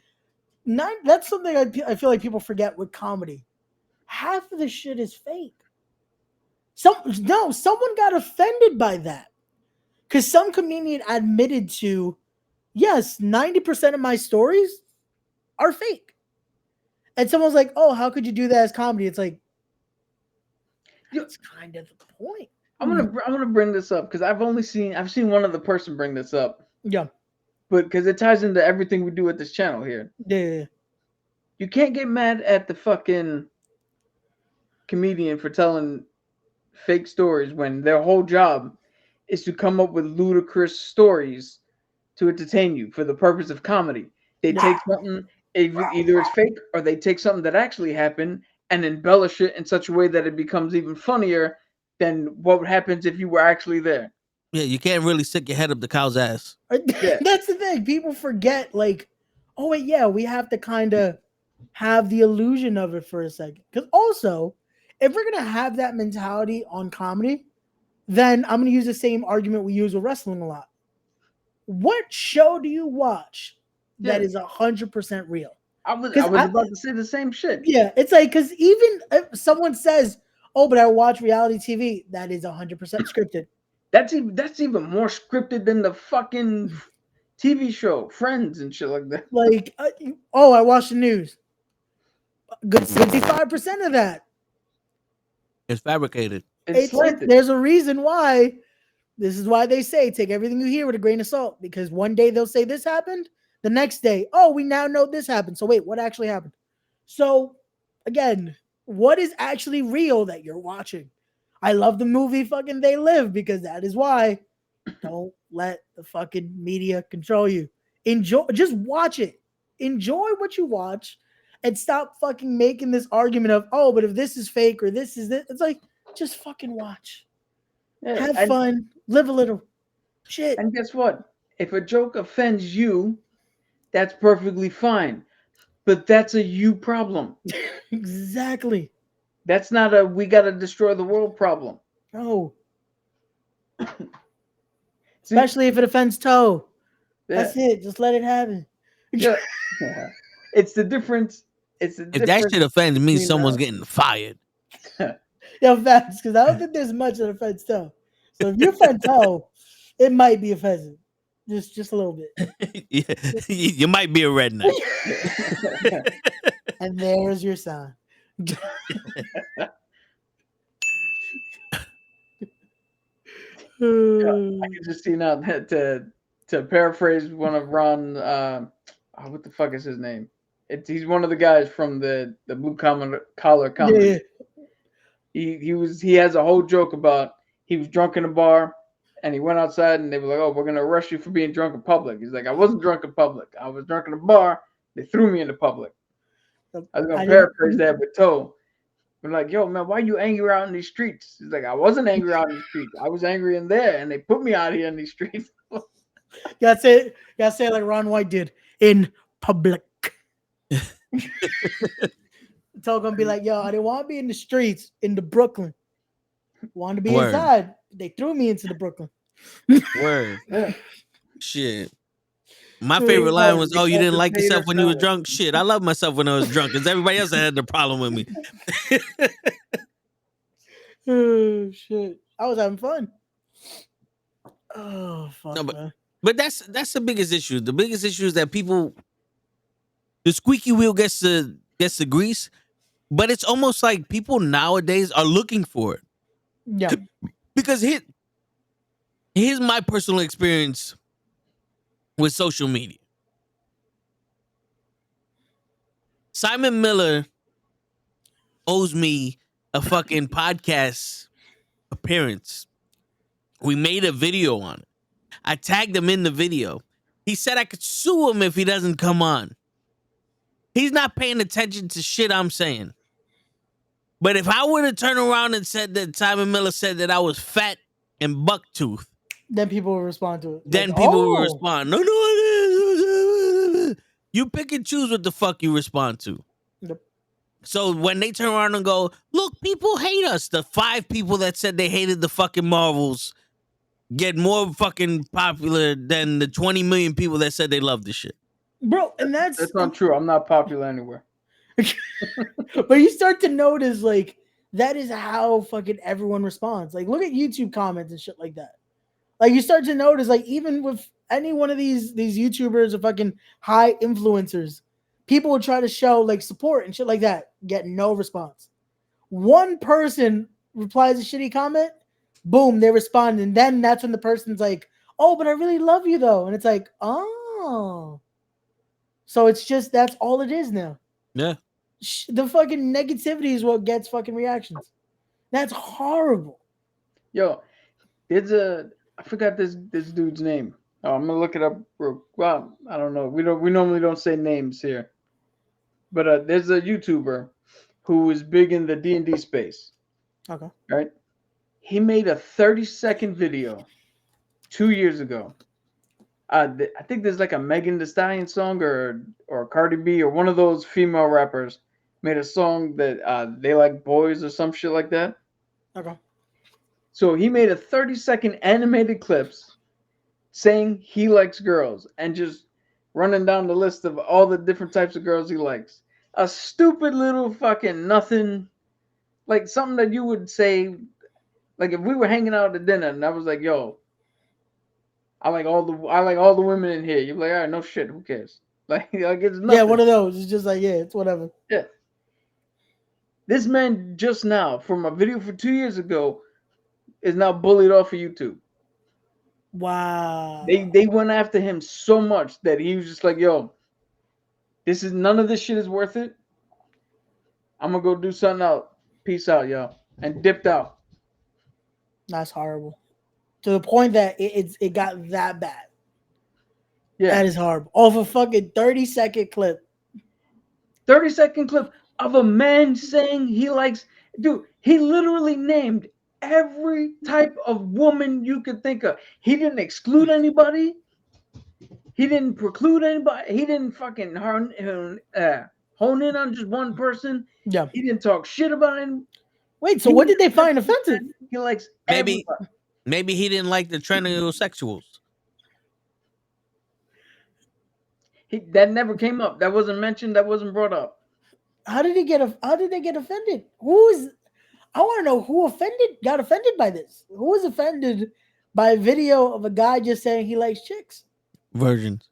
not. That's something I feel like people forget with comedy. Half of the shit is fake. Someone got offended by that because some comedian admitted to, yes, 90% of my stories are fake, and someone's like, "Oh, how could you do that as comedy?" It's like, that's kind of the point. I'm gonna bring this up because I've seen one other person bring this up. Yeah. But because it ties into everything we do at this channel here. Yeah. You can't get mad at the fucking comedian for telling fake stories when their whole job is to come up with ludicrous stories to entertain you for the purpose of comedy. They take something, either it's fake or they take something that actually happened and embellish it in such a way that it becomes even funnier than what happens if you were actually there. Yeah, you can't really stick your head up the cow's ass. Yeah. That's the thing. People forget, like, oh wait, yeah, we have to kind of have the illusion of it for a second. Because also, if we're gonna have that mentality on comedy, then I'm gonna use the same argument we use with wrestling a lot. What show do you watch that is 100% real? I was about to say the same shit. Yeah, it's like, because even if someone says, "Oh, but I watch reality TV," that is 100% scripted. That's even more scripted than the fucking TV show Friends and shit like that. Like, I watch the news. Good 65% of that. It's fabricated. There's a reason why. This is why they say take everything you hear with a grain of salt, because one day they'll say this happened, the next day, oh, we now know this happened. So wait, what actually happened? So again, what is actually real that you're watching? I love the movie fucking They Live because that is why. Don't let the fucking media control you. Just watch it. Enjoy what you watch and stop fucking making this argument of, oh, but if this is fake or this is this, it's like, just fucking watch. Yeah, have fun, live a little. Shit. And guess what? If a joke offends you, that's perfectly fine. But that's a you problem. Exactly. That's not a we gotta destroy the world problem. No. Especially if it offends Toe. Yeah. That's it. Just let it happen. Yeah. It's the difference. If that shit offends me, someone's getting fired. Yeah, facts, because I don't think there's much that offends Toe. So if you offend Toe, it might be offensive. Just a little bit. Yeah, you might be a redneck. And there's your sign. I can just see now that to paraphrase one of Ron, what the fuck is his name? He's one of the guys from the Blue Collar Comedy. Yeah. He has a whole joke about he was drunk in a bar and he went outside and they were like, "Oh, we're gonna arrest you for being drunk in public." He's like, "I wasn't drunk in public. I was drunk in a bar. They threw me into public." I was gonna paraphrase that with Toe. But like, "Yo, man, why you angry out in these streets?" He's like, "I wasn't angry out in the streets. I was angry in there, and they put me out here in these streets." Gotta say it like Ron White did, in public. Toe gonna be like, "Yo, I didn't want to be in the streets in the Brooklyn. Wanted to be inside. They threw me into the Brooklyn." Word. Yeah. Shit. My favorite line was, "Oh, you didn't like yourself when you were drunk?" Shit, I love myself when I was drunk because everybody else had the problem with me. Oh shit! I was having fun. Oh fuck! No, but that's the biggest issue. The biggest issue is that people, the squeaky wheel gets the grease, But it's almost like people nowadays are looking for it. Yeah. Because here's my personal experience with social media. Simon Miller owes me a fucking podcast appearance. We made a video on it. I tagged him in the video. He said I could sue him if he doesn't come on. He's not paying attention to shit I'm saying. But if I were to turn around and said that Simon Miller said that I was fat and bucktooth, Then people will respond to it. then Like, people will "Oh." respond. No. You pick and choose what the fuck you respond to. Yep. So when they turn around and go, look, people hate us. The 5 people that said they hated the fucking Marvels get more fucking popular than the 20 million people that said they love this shit. Bro, and that's not true. I'm not popular anywhere. but you start to notice like that is how fucking everyone responds. Like, look at YouTube comments and shit like that. Like, you start to notice, like, even with any one of these YouTubers or fucking high influencers, people will try to show like support and shit like that, get no response. One person replies a shitty comment, boom, they respond, and then that's when the person's like, "Oh, but I really love you though," and it's like, "Oh." So it's just that's all it is now. Yeah. The fucking negativity is what gets fucking reactions. That's horrible. Yo, I forgot this dude's name. Oh, I'm gonna look it up. Well, I don't know. We normally don't say names here, but there's a YouTuber who is big in the D&D space. Okay. Right. He made a 30-second video 2 years ago. I think there's like a Megan Thee Stallion song or Cardi B or one of those female rappers made a song that they like boys or some shit like that. Okay. So he made a 30-second animated clips saying he likes girls and just running down the list of all the different types of girls he likes. A stupid little fucking nothing, like something that you would say, like if we were hanging out at dinner and I was like, "Yo, I like all the women in here." You're like, "All right, no shit, who cares?" Like it's nothing. Yeah, one of those. It's just like, yeah, it's whatever. Yeah. This man just now, from a video from 2 years ago, is now bullied off of YouTube. Wow. They went after him so much that he was just like, "Yo, none of this shit is worth it. I'm gonna go do something else. Peace out, yo," and dipped out. That's horrible. To the point that it got that bad. Yeah. That is horrible. Off a fucking 30-second clip. 30-second clip of a man saying he likes, dude, he literally named every type of woman you could think of. He didn't exclude anybody. He didn't preclude anybody. He didn't fucking hone in on just one person. Yeah. He didn't talk shit about him. Wait, so what did they find offensive? He likes Maybe everybody. maybe he didn't like the transsexuals. That never came up. That wasn't mentioned. That wasn't brought up. How did they get offended? I want to know who got offended by this. Who was offended by a video of a guy just saying he likes chicks? Virgins.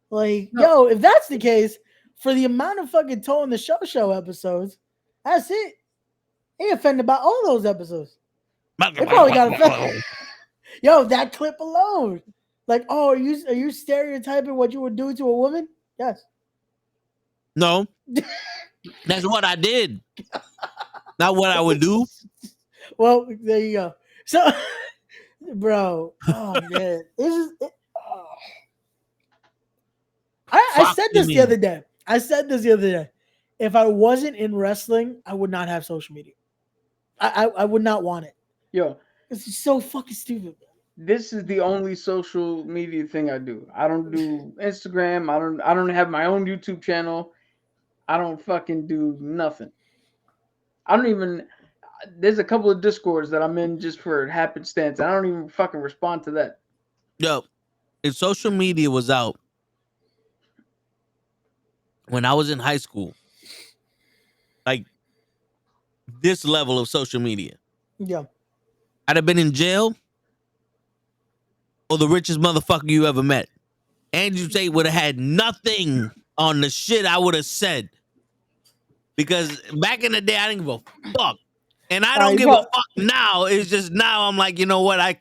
Like, yo, if that's the case, for the amount of fucking Toe in the Show episodes, that's it. He offended by all those episodes. They probably got offended. Yo, that clip alone. Like, oh, are you stereotyping what you would do to a woman? Yes. No. That's what I did. Not what I would do. Well, there you go. So, bro, oh man, this is. I said this the other day. If I wasn't in wrestling, I would not have social media. I would not want it. Yo, it's so fucking stupid. This is the only social media thing I do. I don't do Instagram. I don't have my own YouTube channel. I don't fucking do nothing. I don't even. There's a couple of Discords that I'm in just for happenstance. I don't even fucking respond to that. Yo, if social media was out when I was in high school, like this level of social media, yeah, I'd have been in jail or the richest motherfucker you ever met. Andrew Tate would have had nothing on the shit I would have said Because back in the day, I didn't give a fuck. And I Nah, don't you give a prob- fuck now. It's just now I'm like, you know what? I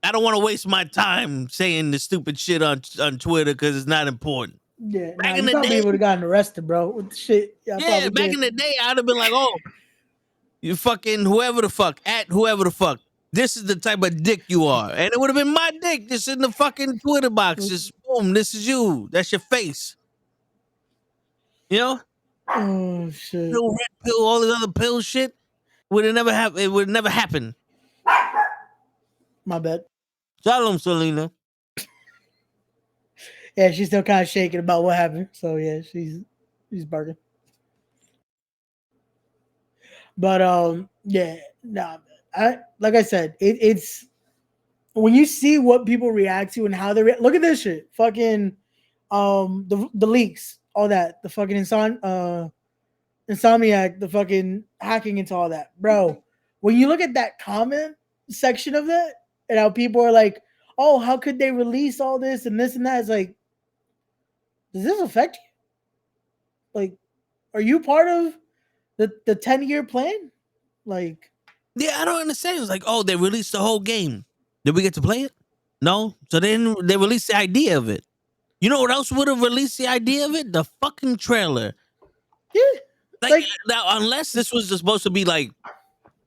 don't want to waste my time saying the stupid shit on Twitter because it's not important. Yeah, Back nah, in you the probably day, would have gotten arrested, bro, with the shit. Yeah, yeah, back in the day, I'd have been like, oh, you fucking whoever the fuck, at whoever the fuck. This is the type of dick you are. And it would have been my dick just in the fucking Twitter box. Just boom, this is you. That's your face. You know? Oh shit. Pill, red pill, all this other pill shit. Would have never happened. It would never happen. My bad. Shalom, Selena. Yeah, she's still kind of shaking about what happened. So yeah, she's barking. But yeah, nah. Like I said, it's when you see what people react to and how they look at this shit. Fucking the leaks, all that, the fucking Insomniac, the fucking hacking into all that, bro. When you look at that comment section of that and how people are like, oh, how could they release all this and this and that? It's like, does this affect you? Like, are you part of the 10-year plan? Like, Yeah, I don't understand. It's like, oh, they released the whole game. Did we get to play it? No. So then they released the idea of it. You know what else would have released the idea of it? The fucking trailer. yeah, Like now, unless this was just supposed to be like,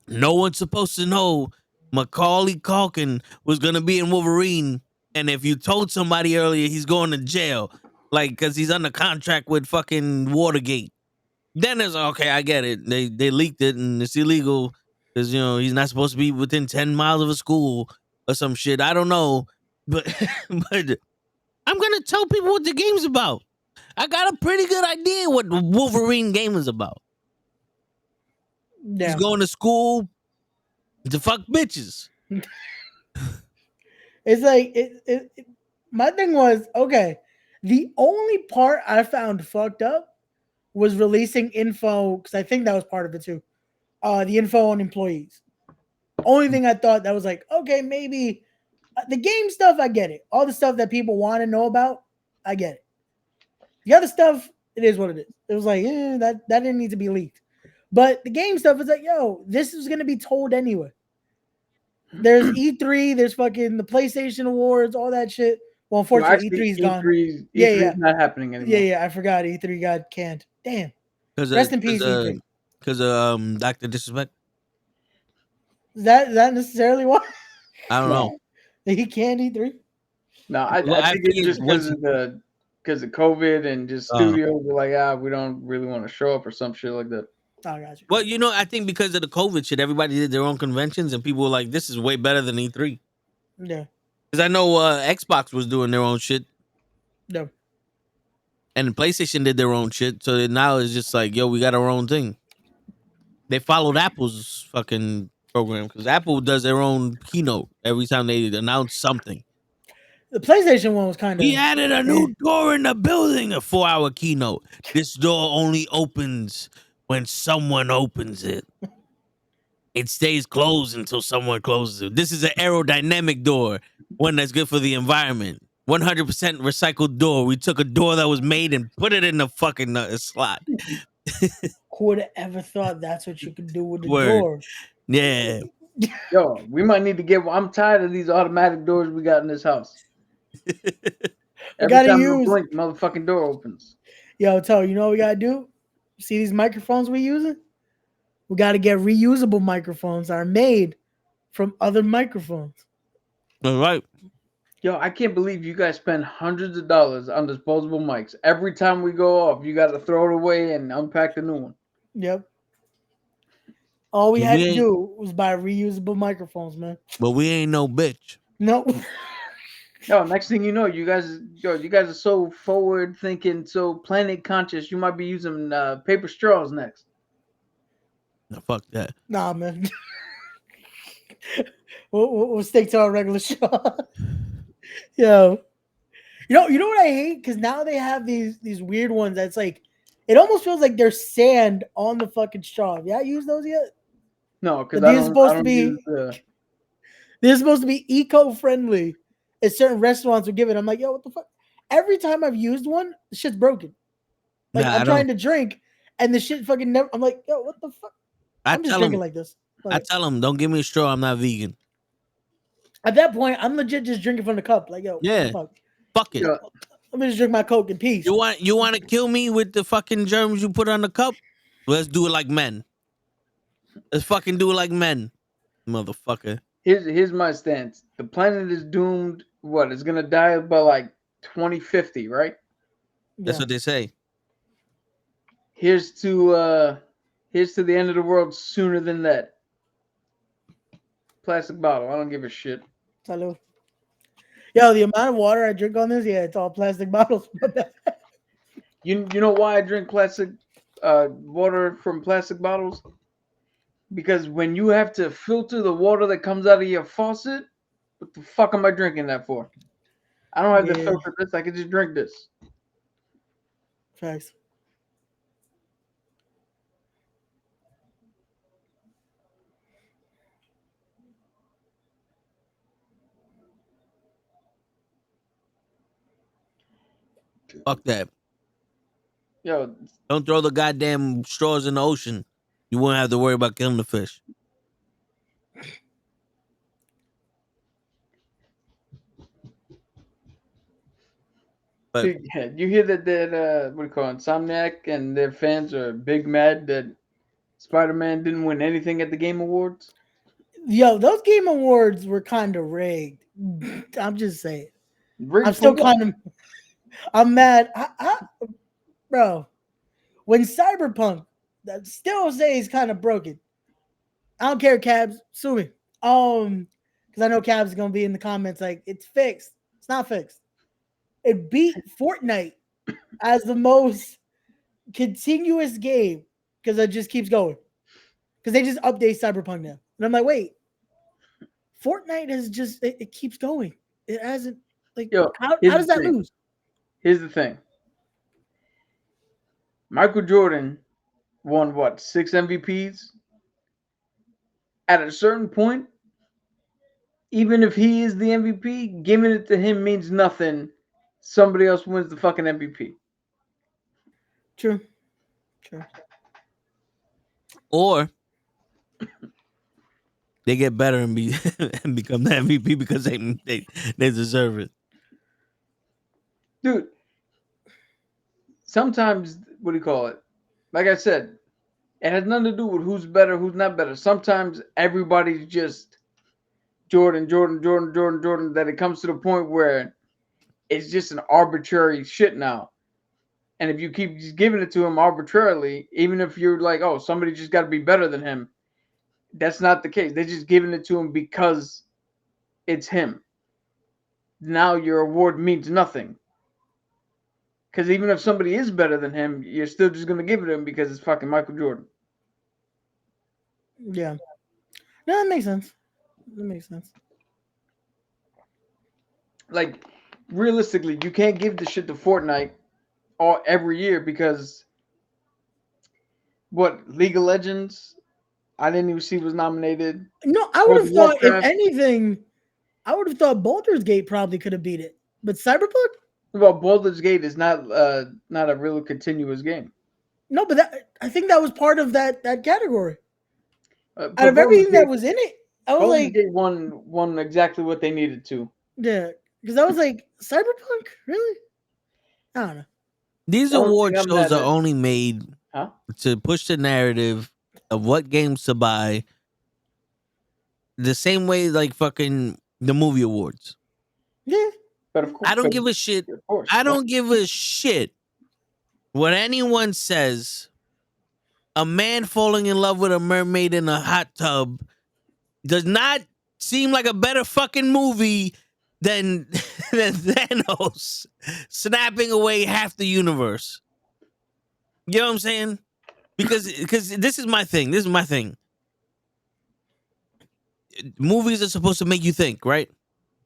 no one's supposed to know Macaulay Culkin was gonna be in Wolverine, and if you told somebody earlier, he's going to jail, like because he's under contract with fucking Watergate. Then it's okay, I get it. They leaked it and it's illegal because he's not supposed to be within 10 miles of a school or some shit. I don't know, but but I'm gonna tell people what the game's about. I got a pretty good idea what the Wolverine game is about. yeah. He's going to school to fuck bitches. It's like my thing was, okay, the only part I found fucked up was releasing info, because I think that was part of it too. The info on employees. Only thing I thought that was like, okay, maybe the game stuff, I get it. All the stuff that people want to know about, I get it. The other stuff, it is what it is. It was like, that didn't need to be leaked. But the game stuff is like, yo, this is gonna be told anyway. There's E3, there's fucking the PlayStation Awards, all that shit. Well, unfortunately, E3's gone. E3's not happening anymore. Yeah, I forgot E3 got canned. Damn. Rest in peace, E3. Because Dr. Disrespect. Is that necessarily why? I don't know. He canned E3? No, I think it's just because of COVID and just studios were like, we don't really want to show up or some shit like that. Oh, got you. Well, I think because of the COVID shit, everybody did their own conventions and people were like, this is way better than E3. Yeah. Because I know Xbox was doing their own shit. No. And PlayStation did their own shit. So now it's just like, yo, we got our own thing. They followed Apple's fucking program because Apple does their own keynote every time they announce something. The PlayStation one was kind of... We added a new door in the building, a 4-hour keynote. This door only opens when someone opens it. It stays closed until someone closes it. This is an aerodynamic door, one that's good for the environment. 100% recycled door. We took a door that was made and put it in the fucking slot. Who would have ever thought that's what you could do with the Word. door? Yeah. Yo, we might need to get one. I'm tired of these automatic doors we got in this house. Every time you blink, motherfucking door opens. Yo, you know what we gotta do? See these microphones we're using? We gotta get reusable microphones that are made from other microphones. All right. Yo, I can't believe you guys spend hundreds of dollars on disposable mics. Every time we go off, you got to throw it away and unpack the new one. Yep. All we had to do was buy reusable microphones, man. But we ain't no bitch. No. Yo, next thing you know, you guys are so forward thinking, so planet conscious. You might be using paper straws next. No, fuck that. Nah, man. we'll stick to our regular straw. Yo, you know what I hate? Because now they have these weird ones that's like, it almost feels like there's sand on the fucking straw. Have you used those yet? No, because they're supposed to be eco-friendly. At certain restaurants are giving. I'm like, yo, what the fuck? Every time I've used one, the shit's broken. Like I'm trying to drink, and the shit fucking never. I'm like, yo, what the fuck? I'm just drinking like this. I tell them, don't give me a straw. I'm not vegan. At that point, I'm legit just drinking from the cup. Like, yo, Yeah, fuck it. Yeah. Let me just drink my Coke in peace. You want to kill me with the fucking germs you put on the cup? Let's do it like men. Let's fucking do it like men, motherfucker. Here's my stance. The planet is doomed. What? It's gonna die by like 2050, right? That's what they say. Here's to the end of the world sooner than that. Plastic bottle. I don't give a shit. Salud. Yo, the amount of water I drink on this, yeah, it's all plastic bottles. You know why I drink plastic water from plastic bottles? Because when you have to filter the water that comes out of your faucet, what the fuck am I drinking that for? I don't have to filter this. I can just drink this. Facts. Fuck that. Yo, Don't throw the goddamn straws in the ocean. You won't have to worry about killing the fish. But you hear that what do you call it, Insomniac and their fans are big mad that Spider-Man didn't win anything at the Game Awards? Yo, those Game Awards were kind of rigged. I'm just saying. Rigged I'm still for what? kind of. I'm mad, bro. When Cyberpunk, that still say is kind of broken. I don't care, Cabs, sue me. Because I know Cabs is gonna be in the comments like it's fixed. It's not fixed. It beat Fortnite as the most continuous game because it just keeps going. Because they just update Cyberpunk now, and I'm like, wait, Fortnite is just it keeps going. It hasn't like Yo, how here's does the that thing. lose? Here's the thing. Michael Jordan won what, 6 MVPs? At a certain point, even if he is the MVP, giving it to him means nothing. Somebody else wins the fucking MVP. True. or they get better and be and become the MVP because they deserve it. Dude, sometimes, what do you call it? Like I said, it has nothing to do with who's better, who's not better. Sometimes everybody's just Jordan, that it comes to the point where it's just an arbitrary shit now. And if you keep just giving it to him arbitrarily, even if you're like, oh, somebody just got to be better than him, that's not the case. They're just giving it to him because it's him. Now your award means nothing. Because even if somebody is better than him, you're still just going to give it to him because it's fucking Michael Jordan. Yeah. No, that makes sense. Like, realistically, you can't give the shit to Fortnite every year because League of Legends, I didn't even see was nominated. No, I would have thought, if Warcraft. anything, I would have thought Baldur's Gate probably could have beat it. But Cyberpunk? Well, Baldur's Gate is not a real continuous game. No, but I think that was part of that category. But Out of everything that was in it, I was Baldur's like, Gate won exactly what they needed to. yeah, because I was like, Cyberpunk, really? I don't know. These The only award thing I'm shows mad are at- only made to push the narrative of what games to buy. The same way like fucking the movie awards. Yeah. But of course, I don't give a shit. Of course, I don't give a shit what anyone says. A man falling in love with a mermaid in a hot tub does not seem like a better fucking movie than Thanos snapping away half the universe. You know what I'm saying? Because this is my thing. Movies are supposed to make you think, right?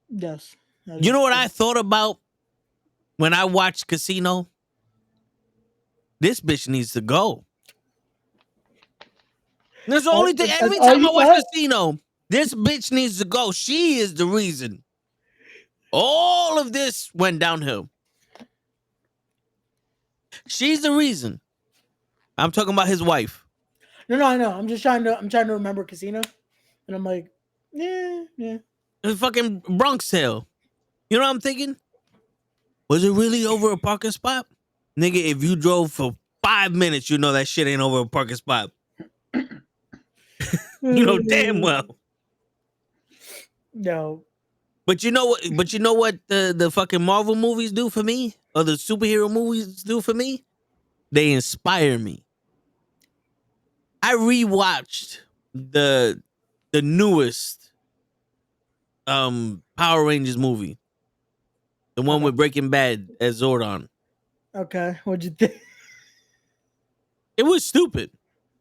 Yes. You know what I thought about when I watched Casino? This bitch needs to go. That's the only thing. Every time I watch Casino, this bitch needs to go. She is the reason all of this went downhill. She's the reason. I'm talking about his wife. No, I know. I'm trying to remember Casino, and I'm like, yeah. The fucking Bronx Tale. You know what I'm thinking? Was it really over a parking spot? Nigga, if you drove for 5 minutes, you know that shit ain't over a parking spot. You know damn well. No. But you know what? The fucking Marvel movies do for me, or the superhero movies do for me? They inspire me. I rewatched the newest Power Rangers movie, the one with Breaking Bad as Zordon. Okay, what'd you think? It was stupid,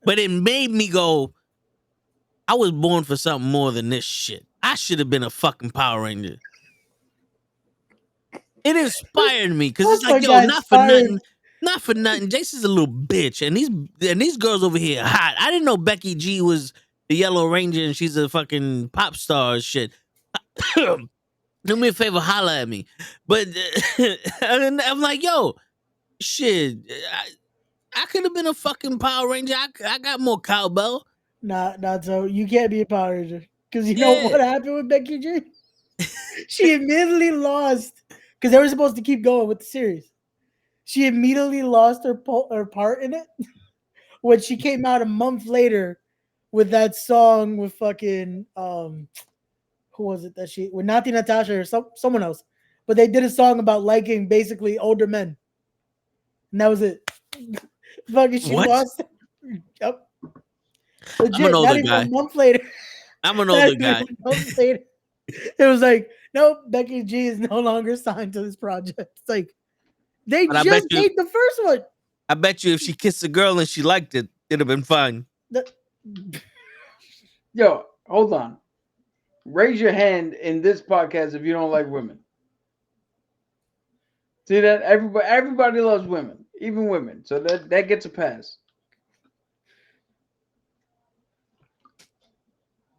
but it made me go, I was born for something more than this shit. I should have been a fucking Power Ranger. It inspired me because it's like, yo, not for nothing. Jason's a little bitch, and these girls over here hot. I didn't know Becky G was the Yellow Ranger and she's a fucking pop star and shit. Do me a favor, holla at me. But I'm like, yo, shit, I could have been a fucking Power Ranger. I got more cowbell. Not so. You can't be a Power Ranger because you know what happened with Becky G. She immediately lost because they were supposed to keep going with the series. She immediately lost her part in it when she came out a month later with that song with fucking who was it that she with Nati Natasha or someone else, but they did a song about liking basically older men, and that was it. Fucking she lost. Yep. Legit, I'm an older not even guy. a month later. I'm an older guy. A month later, it was like, nope, Becky G is no longer signed to this project. It's like they just made the first one. I bet you if she kissed a girl and she liked it, it'd have been fine. Yo, hold on. Raise your hand in this podcast if you don't like women. See that? Everybody loves women, even women. So that gets a pass.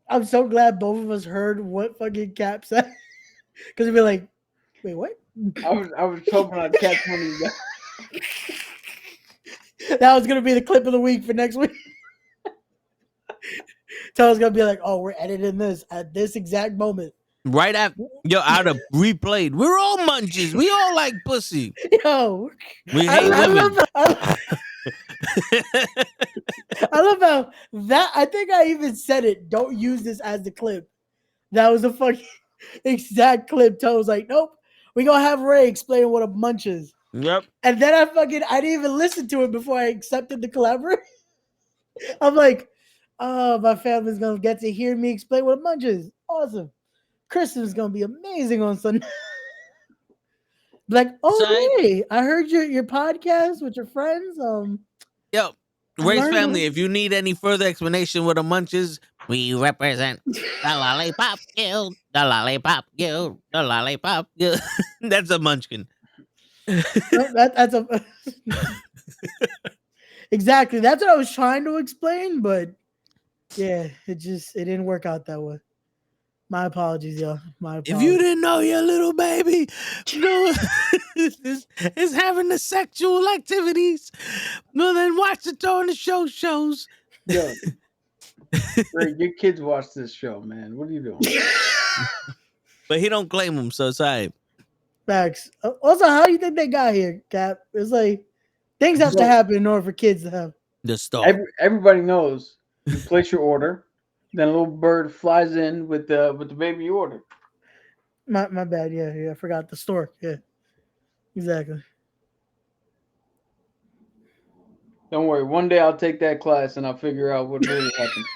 I'm so glad both of us heard what fucking Cap said. Because we'd be like, wait, what? I was hoping I'd catch one of you guys. That was gonna be the clip of the week for next week. Tell us gonna be like, oh, we're editing this at this exact moment. Right after, I'd have replayed. We're all munches. We all like pussy. Yo, we hate women. I love how that. I think I even said it. Don't use this as the clip. That was the fucking exact clip. Toe was like, nope. We gonna have Ray explain what a munch is. Yep. And then I didn't even listen to it before I accepted the collaboration. I'm like, oh, my family's gonna get to hear me explain what a munch is. Awesome. Christmas is gonna be amazing on Sunday. Like, oh, hey, I heard your podcast with your friends. Yo, Ray's family, if you need any further explanation what a munch is, we represent the Lollipop Guild, the Lollipop Guild, the Lollipop Guild. That's a munchkin. That's a exactly. That's what I was trying to explain, but yeah, it didn't work out that way. My apologies, y'all. My apologies. If you didn't know your little baby is having the sexual activities, well, then watch the Toe in the Show shows. Yo, Ray, your kids watch this show, man. What are you doing? But he don't claim them, so it's all right. Facts. Also, how do you think they got here, Cap? It's like things have to happen in order for kids to have the stuff. Everybody knows. You place your order, then a little bird flies in with the baby you ordered. My bad. Yeah. I forgot the stork. Yeah, exactly. Don't worry. One day I'll take that class and I'll figure out what really happened.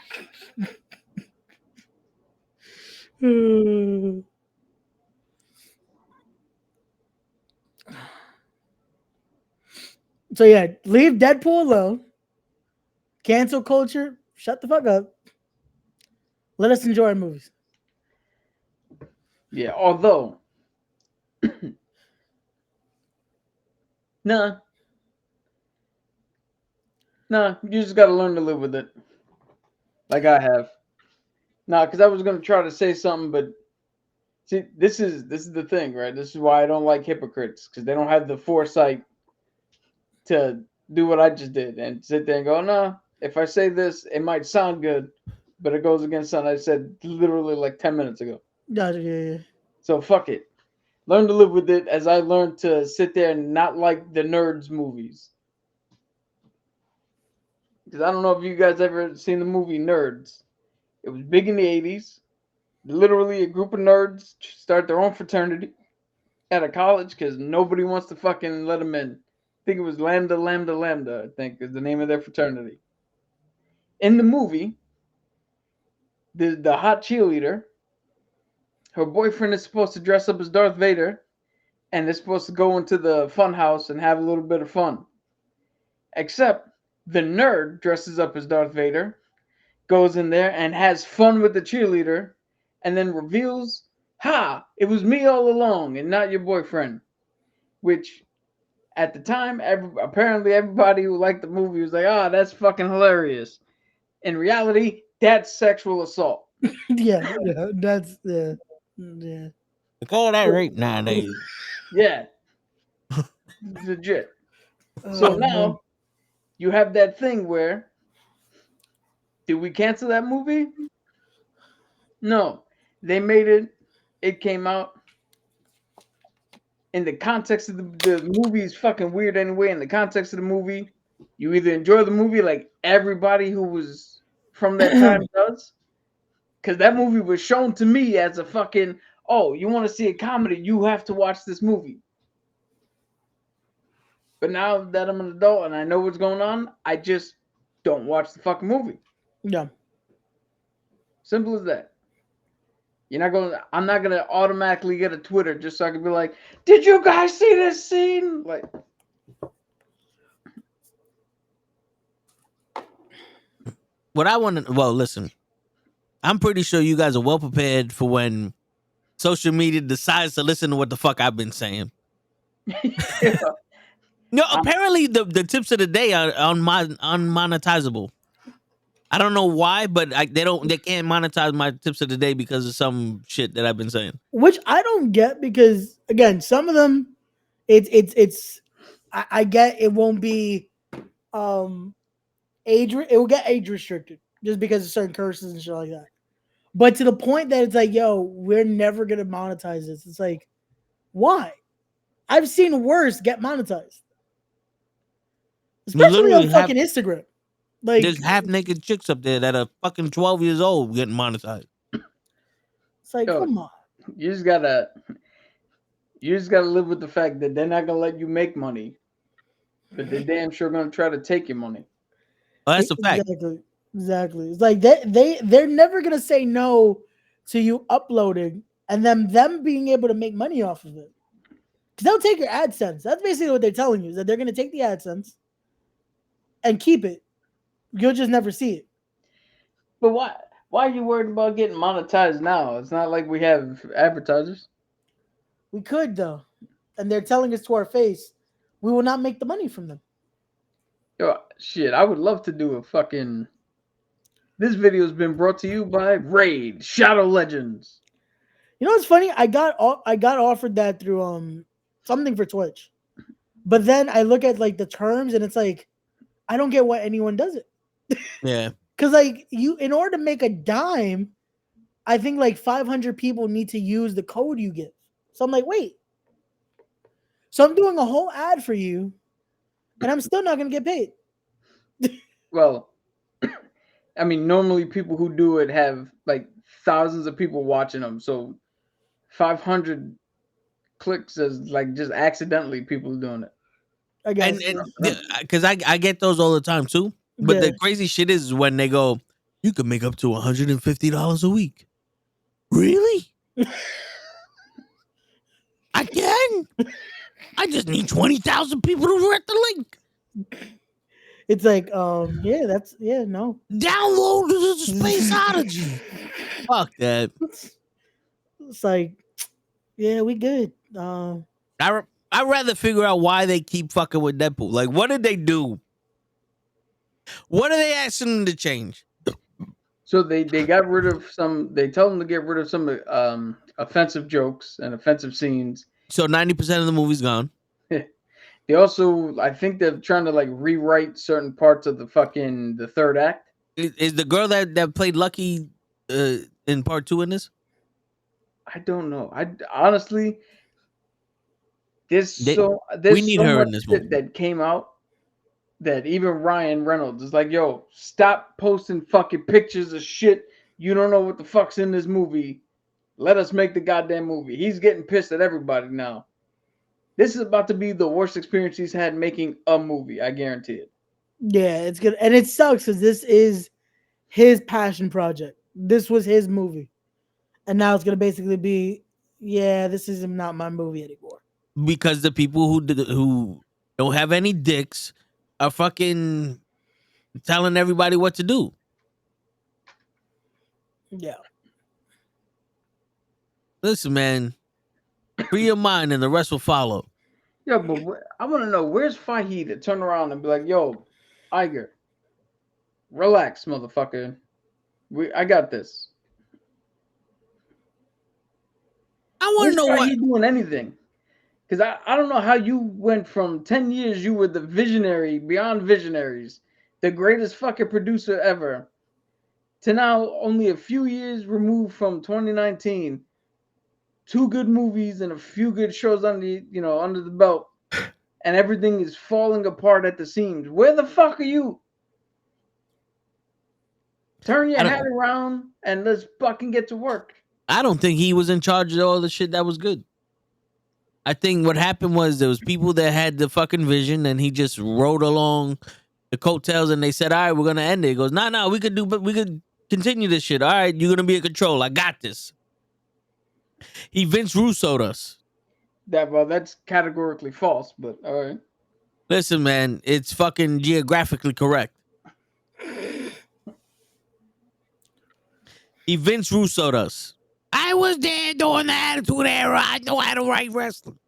So yeah, leave Deadpool alone. Cancel culture. Shut the fuck up. Let us enjoy our movies. Yeah, although Nah, you just gotta learn to live with it. Like I have. Because I was gonna try to say something, but see, this is the thing, right? This is why I don't like hypocrites, because they don't have the foresight to do what I just did and sit there and go, nah, if I say this, it might sound good, but it goes against something I said literally like 10 minutes ago. Yeah. So fuck it. Learn to live with it as I learned to sit there and not like the Nerds movies. Because I don't know if you guys ever seen the movie Nerds. It was big in the 80s. Literally a group of nerds start their own fraternity at a college because nobody wants to fucking let them in. I think it was Lambda, I think is the name of their fraternity. In the movie, the hot cheerleader, her boyfriend is supposed to dress up as Darth Vader and they're supposed to go into the fun house and have a little bit of fun. Except the nerd dresses up as Darth Vader, goes in there and has fun with the cheerleader, and then reveals, ha, it was me all along and not your boyfriend. Which, at the time, apparently everybody who liked the movie was like, ah, that's fucking hilarious. In reality, that's sexual assault. Yeah, that's yeah. They call that rape nowadays. Yeah. Legit. So now, you have that thing where, did we cancel that movie? No. They made it. It came out. In the context of the movie is fucking weird anyway. In the context of the movie, you either enjoy the movie like everybody who was from that time does, because that movie was shown to me as a fucking, oh, you want to see a comedy, you have to watch this movie. But now that I'm an adult and I know what's going on, I just don't watch the fucking movie. Yeah. Simple as that. I'm not gonna automatically get a Twitter just so I can be like, did you guys see this scene? Like, What I want to, well, listen, I'm pretty sure you guys are well prepared for when social media decides to listen to what the fuck I've been saying. yeah. No, apparently the tips of the day are unmonetizable. I don't know why, but they can't monetize my tips of the day because of some shit that I've been saying. Which I don't get because again, some of them, I get it won't be age. It will get age restricted just because of certain curses and shit like that. But to the point that it's like, yo, we're never gonna monetize this. It's like, why? I've seen worse get monetized, especially on fucking Instagram. Like, there's half naked chicks up there that are fucking 12 years old getting monetized. It's like, come on. You just gotta live with the fact that they're not gonna let you make money, but they're damn sure gonna try to take your money. Oh, that's a fact. Exactly. It's like they're never gonna say no to you uploading and then them being able to make money off of it. Because they'll take your AdSense. That's basically what they're telling you, is that they're gonna take the AdSense and keep it. You'll just never see it. But why are you worried about getting monetized now? It's not like we have advertisers. We could though. And they're telling us to our face, we will not make the money from them. Yo, shit, I would love to do a fucking. This video has been brought to you by Raid Shadow Legends. You know what's funny? I got offered that through something for Twitch. But then I look at like the terms and it's like, I don't get why anyone does it. Yeah. Because like in order to make a dime, I think like 500 people need to use the code you give. So I'm like, wait. So I'm doing a whole ad for you, and I'm still not gonna get paid. Well, I mean, normally people who do it have like thousands of people watching them, so 500 clicks is like just accidentally people doing it. I guess because I get those all the time too. But the crazy shit is when they go, you can make up to $150 a week. Really? I can. I just need 20,000 people to read the link. It's like, no. Download the Spaceology. Fuck that. It's like, yeah, we good. I'd rather figure out why they keep fucking with Deadpool. Like, what did they do? What are they asking them to change? So they got rid of some. They told them to get rid of some offensive jokes and offensive scenes. So 90% of the movie's gone. They also, I think they're trying to like rewrite certain parts of the third act. Is the girl that played Lucky in part 2 in this? I don't know. I honestly, there's We so need her much in this shit movie. that came out that even Ryan Reynolds is like, yo, stop posting fucking pictures of shit. You don't know what the fuck's in this movie. Let us make the goddamn movie. He's getting pissed at everybody now. This is about to be the worst experience he's had making a movie. I guarantee it. Yeah, it's good, and it sucks because this is his passion project. This was his movie, and now it's gonna basically be, yeah, this is not my movie anymore. Because the people who don't have any dicks are fucking telling everybody what to do. Yeah, Listen, man, free your mind and the rest will follow. Yeah, but I want to know, where's Fahey to turn around and be like, yo, Iger, relax, motherfucker. I got this. I want Where's to know what. Fahey doing anything? Because I don't know how you went from 10 years, you were the visionary, beyond visionaries, the greatest fucking producer ever, to now only a few years removed from 2019, 2 good movies and a few good shows under the belt, and everything is falling apart at the seams. Where the fuck are you? Turn your head around and let's fucking get to work. I don't think he was in charge of all the shit that was good. I think what happened was there was people that had the fucking vision and he just rode along the coattails and they said, all right, we're going to end it. He goes, no, we could continue this shit. All right, you're going to be in control. I got this. He Vince Russo'd us. That's categorically false, but all right. Listen, man, it's fucking geographically correct. He Vince Russo'd us. I was there during the Attitude Era. I know how to write wrestling.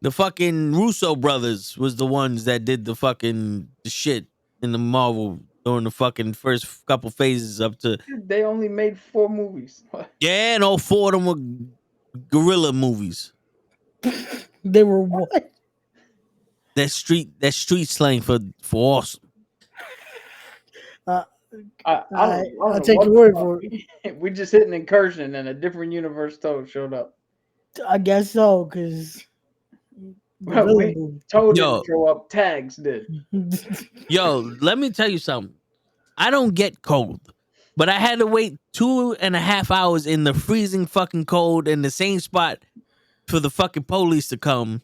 The fucking Russo brothers was the ones that did the fucking shit in the Marvel during the fucking first couple phases up to. They only made 4 movies. Yeah, and all 4 of them were guerrilla movies. they were what? That street slang for awesome. I'll take your word for it. We just hit an incursion and a different universe Toad showed up. I guess so, because Toad didn't show up. Tags did. Yo, let me tell you something. I don't get cold, but I had to wait 2.5 hours in the freezing fucking cold in the same spot for the fucking police to come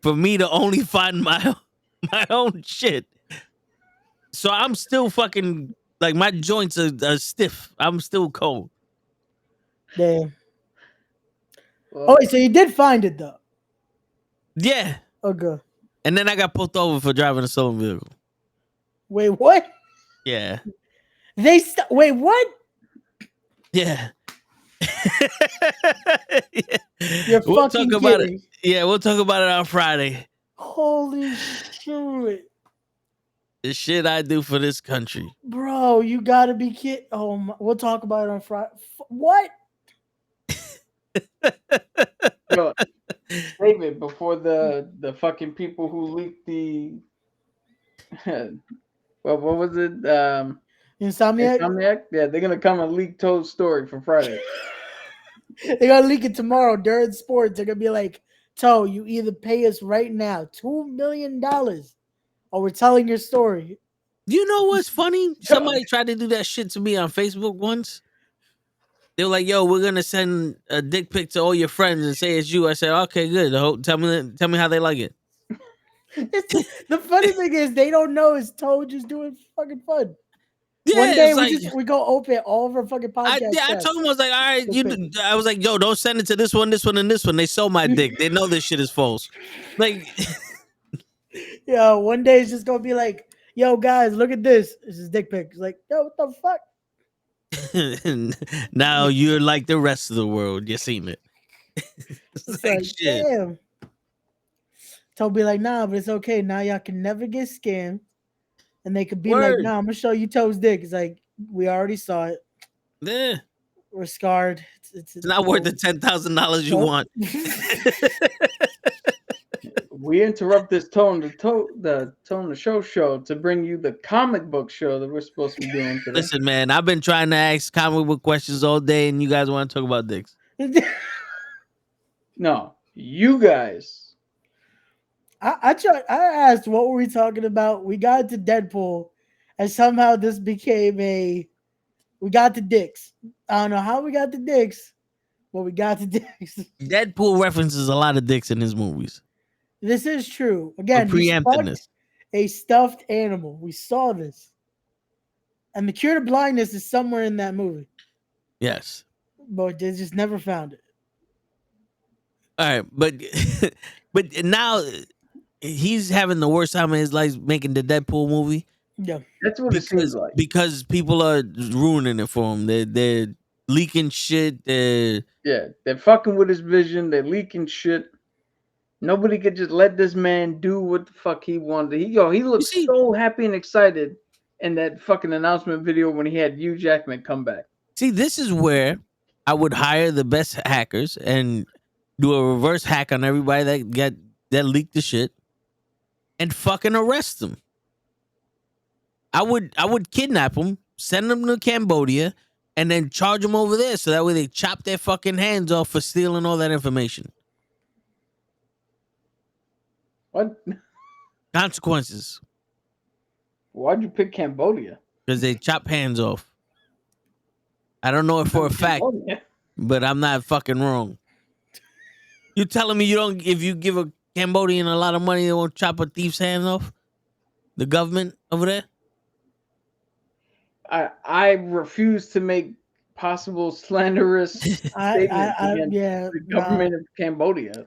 for me to only find my own shit. So I'm still fucking. Like, my joints are stiff. I'm still cold. Damn. Well, so you did find it, though? Yeah. Okay. And then I got pulled over for driving a stolen vehicle. Wait, what? Yeah. Wait, what? Yeah. You're we'll fucking talk about kidding. it. Yeah, we'll talk about it on Friday. Holy shit. The shit I do for this country. Bro, you gotta be kidding. Oh my, we'll talk about it on Friday. What? Yo, save it before the fucking people who leaked the what was it? Insomniac? Yeah, they're gonna come and leak Toad's story for Friday. They're gonna leak it tomorrow during sports. They're gonna be like, Toe, you either pay us right now $2 million or we're telling your story. You know what's funny? Somebody tried to do that shit to me on Facebook once. They were like, yo, we're gonna send a dick pic to all your friends and say it's you. I said, okay, good. Tell me how they like it. The funny thing is they don't know it's Toe just doing fucking fun. Yeah, one day we go open all of our fucking podcasts. I told them, I was like, all right, I was like, yo, don't send it to this one, and this one. They sold my dick. They know this shit is false. Like, yo, one day it's just gonna be like, yo, guys, look at this. This is dick pic. It's like, yo, what the fuck? Now you're like the rest of the world. You seen it. It's like, shit. Damn. Toe be like, nah, but it's okay. Now y'all can never get scammed. And they could be like, nah, I'm gonna show you Toe's dick. It's like, we already saw it. Yeah. We're scarred. It's not worth the $10,000 you want. We interrupt this the tone the show to bring you the comic book show that we're supposed to be doing today. Listen, man, I've been trying to ask comic book questions all day, and you guys want to talk about dicks. No, you guys. I asked what were we talking about. We got to Deadpool, and somehow this became we got the dicks. I don't know how we got the dicks, but we got the dicks. Deadpool references a lot of dicks in his movies. This is true. Again, For he preempting fucked this. a stuffed animal. We saw this, and the cure to blindness is somewhere in that movie, Yes. but they just never found it. All right, but now he's having the worst time of his life making the Deadpool movie. Yeah, That's what it seems like. Because people are ruining it for him. They're leaking shit. Yeah, they're fucking with his vision. They're leaking shit. Nobody could just let this man do what the fuck he wanted. He looked so happy and excited in that fucking announcement video when he had Hugh Jackman come back. See, this is where I would hire the best hackers and do a reverse hack on everybody that leaked the shit and fucking arrest them. I would kidnap them, send them to Cambodia, and then charge them over there so that way they chop their fucking hands off for stealing all that information. What? Consequences. Why'd you pick Cambodia? Because they chop hands off. I don't know it for a fact, but I'm not fucking wrong. You telling me if you give a Cambodian a lot of money, they won't chop a thief's hands off? The government over there? I refuse to make possible slanderous statements against the government of Cambodia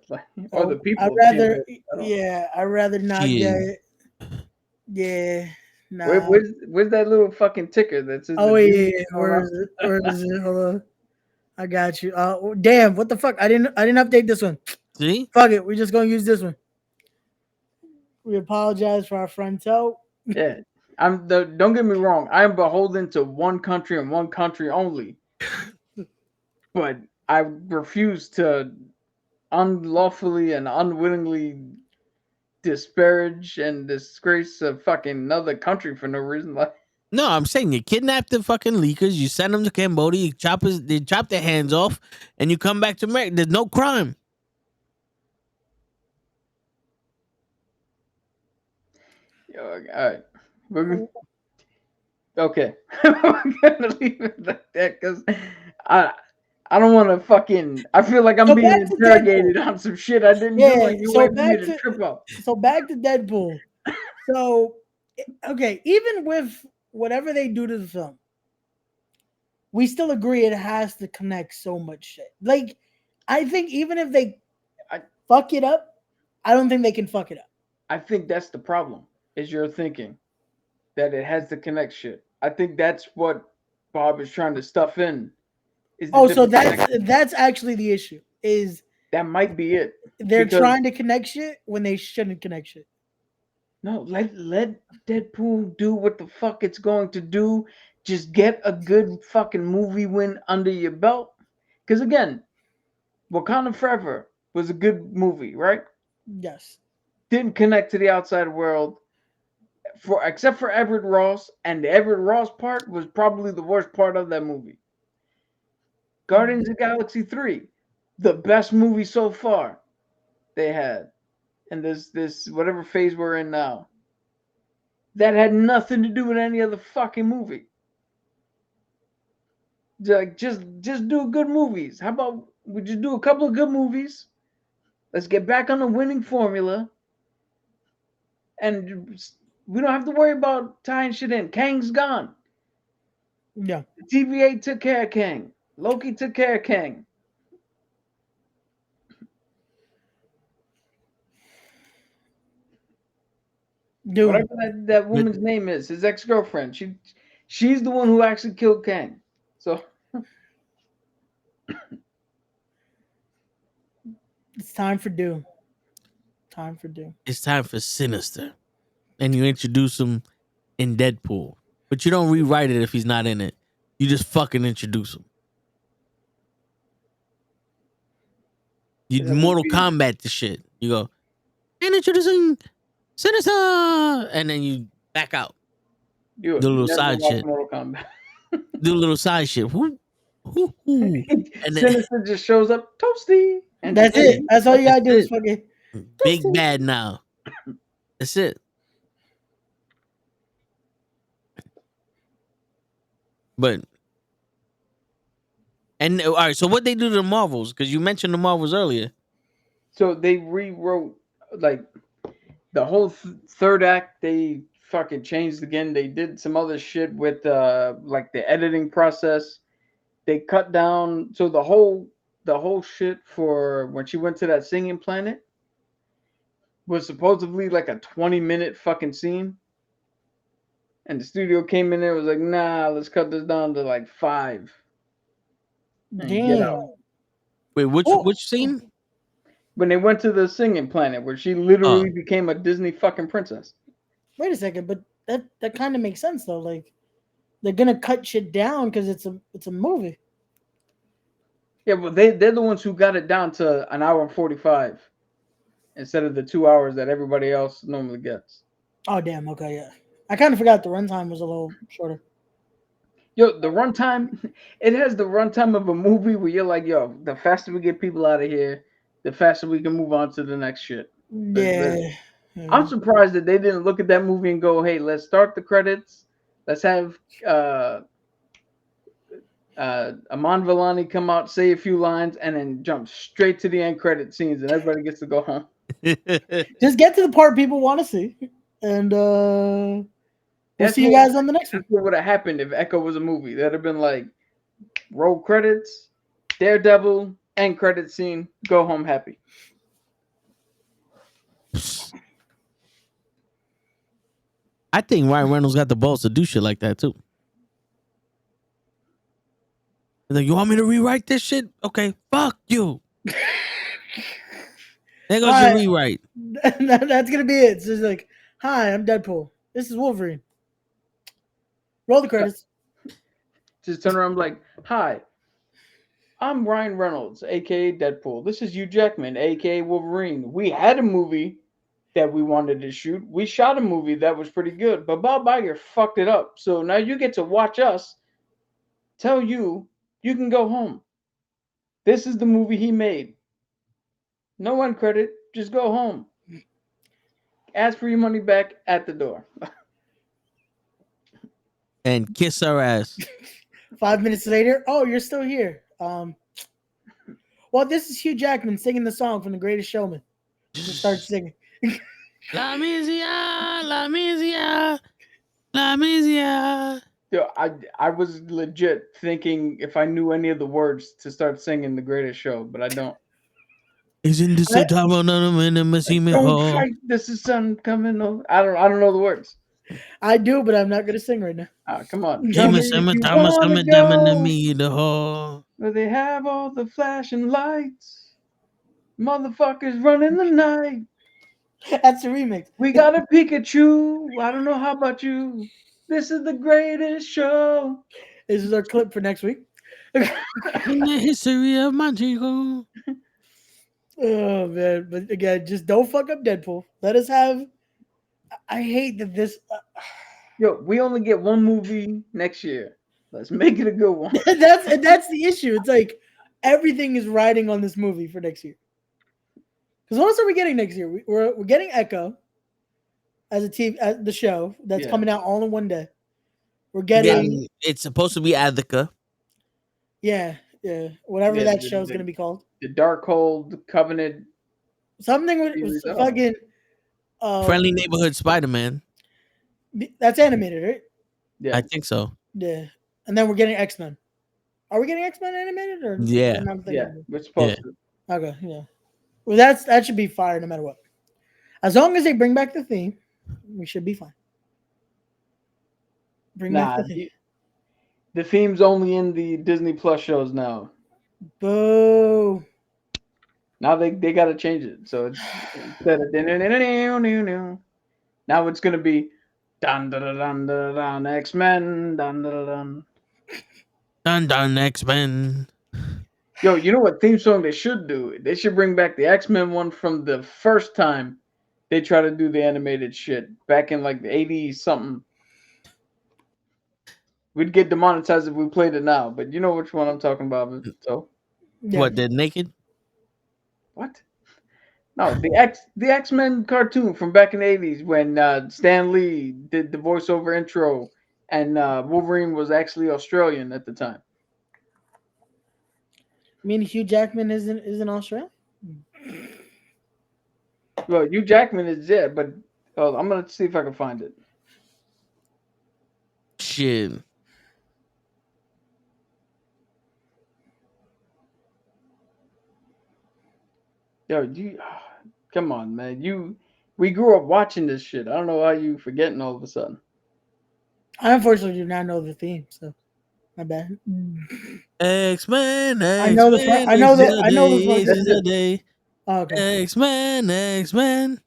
or the people. I'd rather not get it. Yeah. Nah. Where's that little fucking ticker that says? Oh yeah, where is it? Hold on. I got you. Damn, what the fuck? I didn't update this one. See? Fuck it. We're just gonna use this one. We apologize for our fronto. Yeah. Don't get me wrong, I am beholden to one country and one country only. But I refuse to unlawfully and unwittingly disparage and disgrace a fucking another country for no reason. Like, no, I'm saying you kidnap the fucking leakers, you send them to Cambodia, they chop their hands off, and you come back to America. There's no crime. All right. Okay. We're gonna leave it like that because I don't want to fucking. I feel like I'm being interrogated on some shit I didn't do. And you wait for me to trip up. So back to Deadpool. So, okay, even with whatever they do to the film, we still agree it has to connect so much shit. Like, I think even if they fuck it up, I don't think they can fuck it up. I think that's the problem. Is your thinking that it has to connect shit? I think that's what Bob is trying to stuff in. So that's actually the issue. Is that might be it? They're trying to connect shit when they shouldn't connect shit. No, let Deadpool do what the fuck it's going to do. Just get a good fucking movie win under your belt. Because again, Wakanda Forever was a good movie, right? Yes. Didn't connect to the outside world. Except for Everett Ross, and the Everett Ross part was probably the worst part of that movie. Guardians of the Galaxy 3, the best movie so far they had. And this whatever phase we're in now. That had nothing to do with any other fucking movie. Like just do good movies. How about we just do a couple of good movies? Let's get back on the winning formula. And we don't have to worry about tying shit in. Kang's gone. Yeah. TVA took care of Kang. Loki took care of Kang. Dude. Whatever that woman's name is, his ex-girlfriend. She's the one who actually killed Kang. So it's time for Doom. It's time for Sinister. And you introduce him in Deadpool. But you don't rewrite it if he's not in it. You just fucking introduce him. You Mortal Kombat the shit. You go, and introducing Sinister, and then you back out. You The little never side watched shit. Mortal Kombat. Do a little side shit. Whoo, whoo, whoo. And then Sinister just shows up, toasty, and That's it. That's all you gotta do is fucking big bad now. That's it. But and all right, so what they do to the Marvels? Because you mentioned the Marvels earlier. So they rewrote like the whole third act. They fucking changed again. They did some other shit with like the editing process. They cut down so the whole shit for when she went to that singing planet was supposedly like a 20-minute fucking scene. And the studio came in there and was like, nah, let's cut this down to like 5. And get out. damn. Wait, which scene? When they went to the singing planet where she literally became a Disney fucking princess. Wait a second, but that kind of makes sense though. Like they're gonna cut shit down because it's a movie. Yeah, well, they're the ones who got it down to an hour and 45 instead of the 2 hours that everybody else normally gets. Oh damn, okay, yeah. I kind of forgot the runtime was a little shorter. Yo, the runtime, it has the runtime of a movie where you're like, yo, the faster we get people out of here, the faster we can move on to the next shit. Yeah. I'm surprised that they didn't look at that movie and go, hey, let's start the credits. Let's have Aman Vellani come out, say a few lines, and then jump straight to the end credit scenes, and everybody gets to go home. Just get to the part people want to see, and we'll see you guys on the next one. That's what would have happened if Echo was a movie. That'd have been like, roll credits, Daredevil, end credit scene, go home happy. I think Ryan Reynolds got the balls to do shit like that too. Like, you want me to rewrite this shit? Okay, fuck you. There goes your rewrite. That's gonna be it. It's just like, hi, I'm Deadpool. This is Wolverine. Roll the credits. Just turn around and be like, hi, I'm Ryan Reynolds, aka Deadpool. This is Hugh Jackman, aka Wolverine. We had a movie that we wanted to shoot. We shot a movie that was pretty good, but Bob Iger fucked it up. So now you get to watch us tell you can go home. This is the movie he made. No end credit, just go home. Ask for your money back at the door. And kiss her ass. 5 minutes later, oh, you're still here. Well, this is Hugh Jackman singing the song from The Greatest Showman. Just start singing. La Misia, La Misia, La Misia. Yo, I was legit thinking if I knew any of the words to start singing The Greatest Show, but I don't. Isn't this the time of Don't fight, this is sun coming over. I don't know the words. I do, but I'm not gonna sing right now. Come on. Tell me if you wanna go where they have all the flashing lights. Motherfuckers running the night. That's a remix. We got a Pikachu. I don't know how about you. This is the greatest show. This is our clip for next week. In the history of Montego. Oh man, but again, just don't fuck up Deadpool. Let us have. I hate that this. Yo, we only get one movie next year. Let's make it a good one. that's the issue. It's like everything is riding on this movie for next year. Because what else are we getting next year? We're getting Echo as the show that's coming out all in one day. We're getting. It's supposed to be Adhika. Yeah, whatever that show's gonna be called. The Darkhold Covenant. Something with fucking. Friendly Neighborhood Spider-Man. That's animated, right? Yeah, I think so. Yeah, and then we're getting X-Men. Are we getting X-Men animated or? Yeah, we're supposed to. Okay, yeah. Well, that should be fire no matter what. As long as they bring back the theme, we should be fine. Bring back the theme. The theme's only in the Disney Plus shows now. Boo. Now they got to change it. So it's instead of now it's gonna be dun dun dun dun dun X-Men dun dun dun dun dun X-Men. Yo, you know what theme song they should do? They should bring back the X-Men one from the first time they try to do the animated shit back in like the 80s something. We'd get demonetized if we played it now, but you know which one I'm talking about. So Yeah. What, they're naked? what? No, the X-Men cartoon from back in the 80s when Stan Lee did the voiceover intro and Wolverine was actually Australian at the time. I mean, Hugh Jackman isn't Australian. Well, Hugh Jackman is dead, but I'm gonna see if I can find it. Shit. Yo, come on, man. We grew up watching this shit. I don't know how you forgetting all of a sudden. I unfortunately do not know the theme, so my bad. X-Men, I know the X-Men, I know the this is the fucking. day. Oh, okay. X-Men, X-Men.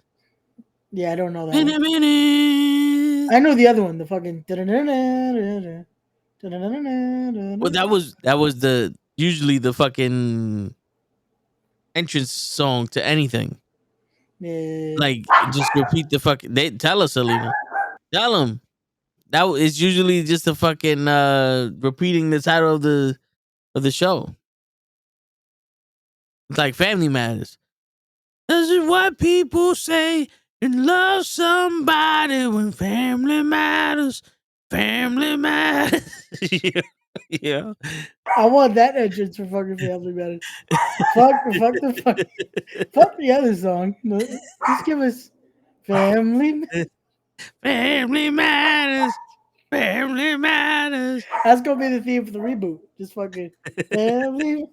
Yeah, I don't know that In one. a minute. I know the other one, the fucking. Well, that was the usually the fucking entrance song to anything. Yeah. Like, just repeat the fucking. They tell us, Alina. Tell them. That is usually just the fucking repeating the title of the show. It's like Family Matters. This is what people say and love somebody when family matters. Family matters. Yeah. Yeah. I want that entrance for fucking Family Matters. fuck the other song. Just give us Family. Family matters. Family matters. That's gonna be the theme for the reboot. Just fucking Family.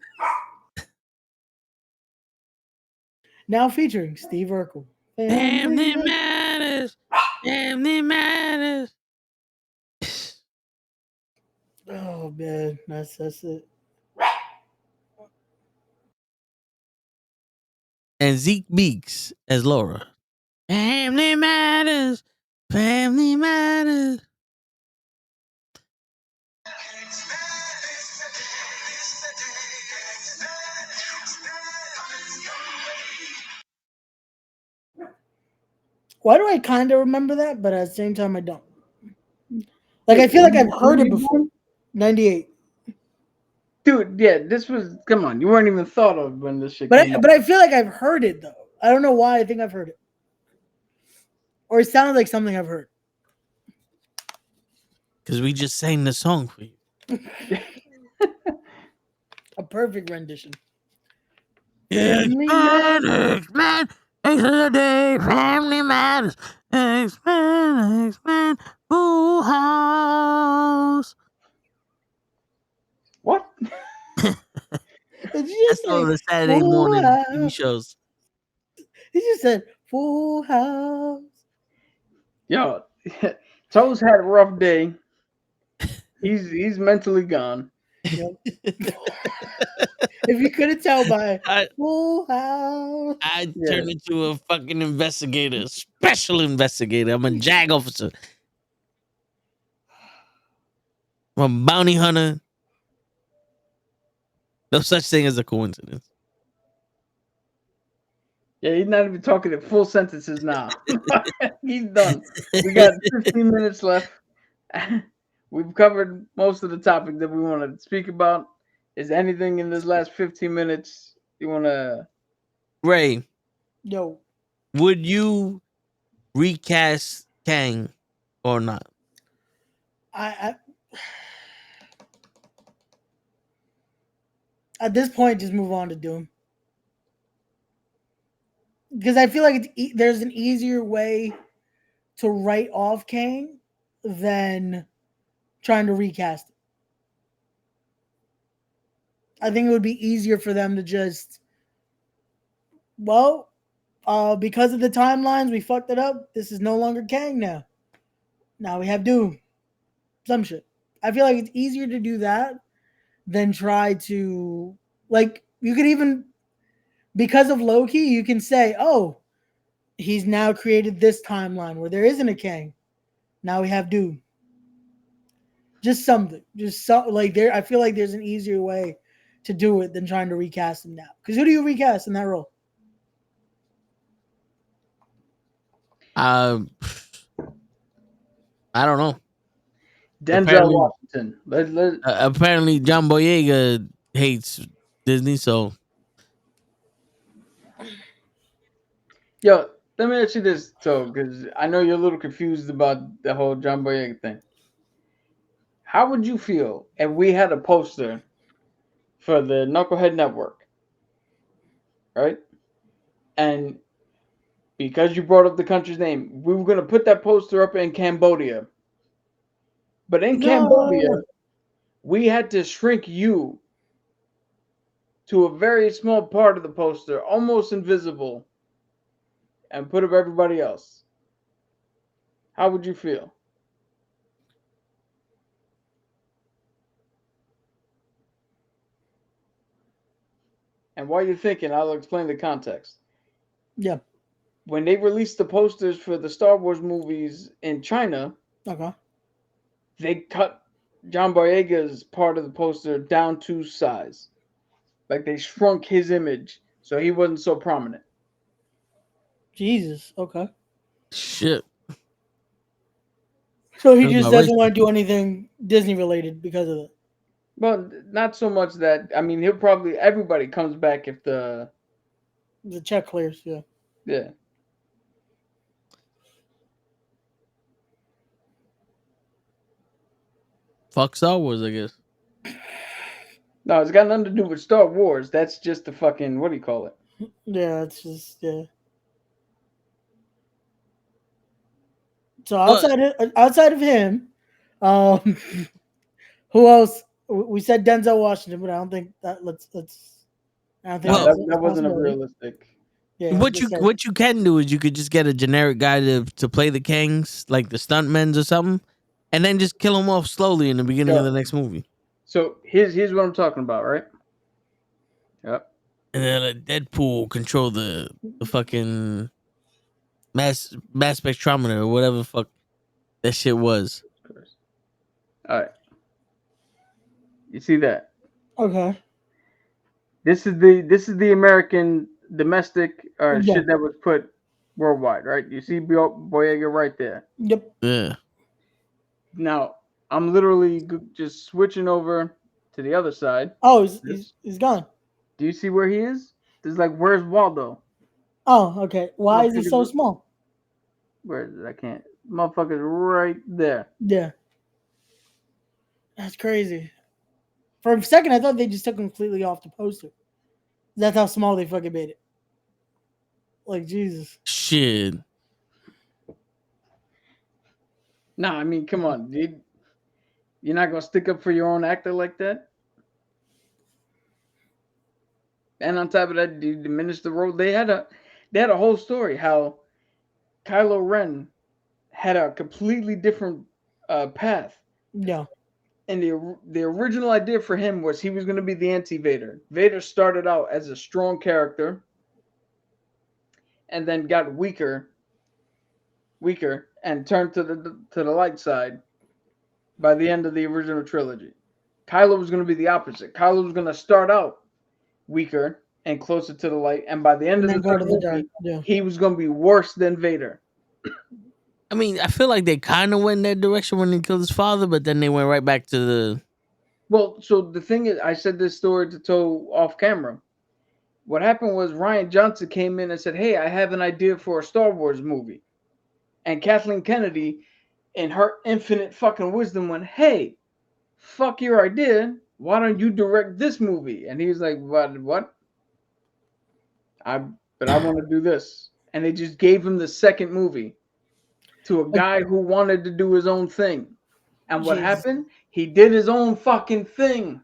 Now featuring Steve Urkel. Family matters. Family matters. Oh man, that's it. And Zeke Beeks as Laura. Family matters. Family matters. Why do I kind of remember that, but at the same time I don't? Like I feel like I've heard it before. 98. Dude, yeah, this was. Come on, you weren't even thought of when this shit But came out. I feel like I've heard it though. I don't know why. I think I've heard it, or it sounded like something I've heard. Because we just sang the song for you. A perfect rendition. Family matters, man. Thanks for the day. Family matters. X-Men, X-Men, Full House. What? That's all the Saturday morning TV shows. He just said Full House. Yo, Toes had a rough day. He's mentally gone. Yep. If you couldn't tell by I Full House, turned into a fucking investigator, special investigator. I'm a JAG officer. I'm a bounty hunter. No such thing as a coincidence. Yeah, he's not even talking in full sentences now. He's done. We got 15 minutes left. We've covered most of the topics that we want to speak about. Is anything in this last 15 minutes you want to... Ray, yo, would you recast Kang or not? I at this point just move on to Doom, because I feel like there's an easier way to write off Kang than trying to recast it. I think it would be easier for them to just, well, because of the timelines, we fucked it up. This is no longer Kang now. Now we have Doom. Some shit. I feel like it's easier to do that than try to, like, you could even, because of Loki, you can say, oh, he's now created this timeline where there isn't a Kang. Now we have Doom. Just something. Just so, like, there. I feel like there's an easier way to do it than trying to recast him now. Because who do you recast in that role? I don't know. Denzel Apparently, Washington. apparently John Boyega hates Disney, so Yo, let me ask you this, so because I know you're a little confused about the whole John Boyega thing. How would you feel if we had a poster for the Knucklehead Network, right? And because you brought up the country's name, we were gonna put that poster up in Cambodia. But in Cambodia, No. we had to shrink you to a very small part of the poster, almost invisible, and put up everybody else. How would you feel? And while you're thinking, I'll explain the context. Yeah. When they released the posters for the Star Wars movies in China, Okay. they cut John Boyega's part of the poster down to size. Like they shrunk his image so he wasn't so prominent. Jesus. Okay. shit. So he That's just about doesn't racist. want to do anything Disney related because of it. Well, not so much that. I mean, he'll probably everybody comes back if the The check clears. Yeah. yeah. Fuck Star Wars, I guess. No, it's got nothing to do with Star Wars. That's just the fucking what do you call it? Yeah. It's just yeah. So But outside of him, um, who else? We said Denzel Washington, but I don't think that let's. I don't think No, Well- that wasn't a possibility. realistic. Yeah. what just you said- what you can do is you could just get a generic guy to play the Kangs, like the stuntmen or something, and then just kill them off slowly in the beginning of Yeah. the next movie. So here's what I'm talking about, right? Yep. And then let Deadpool control the fucking mass spectrometer or whatever the fuck that shit was. All right. You see that? Okay. This is the American domestic Yeah. shit that was put worldwide, right? You see Boyega right there. Yep. Yeah. Now I'm literally just switching over to the other side. Oh, he's gone. Do you see where he is? This is like, where's Waldo? Oh, okay. Why is he so small? Where is it? I can't. Motherfucker's right there. Yeah. That's crazy. For a second, I thought they just took him completely off the poster. That's how small they fucking made it. Like Jesus. Shit. Nah, I mean, come on, dude. You're not gonna stick up for your own actor like that. And on top of that, you diminish the role. They had a whole story how Kylo Ren had a completely different path. Yeah. And the original idea for him was he was going to be the anti-Vader. Vader started out as a strong character and then got weaker and turned to the light side by the end of the original trilogy. Kylo was going to be the opposite. Kylo was going to start out weaker and closer to the light, and by the end of the third movie, Yeah. he was going to be worse than Vader. I mean, I feel like they kind of went in that direction when they killed his father, but then they went right back to the. Well, so the thing is, I said this story to Toe off camera. What happened was Rian Johnson came in and said, "Hey, I have an idea for a Star Wars movie," and Kathleen Kennedy, in her infinite fucking wisdom, went, "Hey, fuck your idea. Why don't you direct this movie?" And he was like, "What? But I want to do this." And they just gave him the second movie to a guy who wanted to do his own thing. And what Jesus. happened? He did his own fucking thing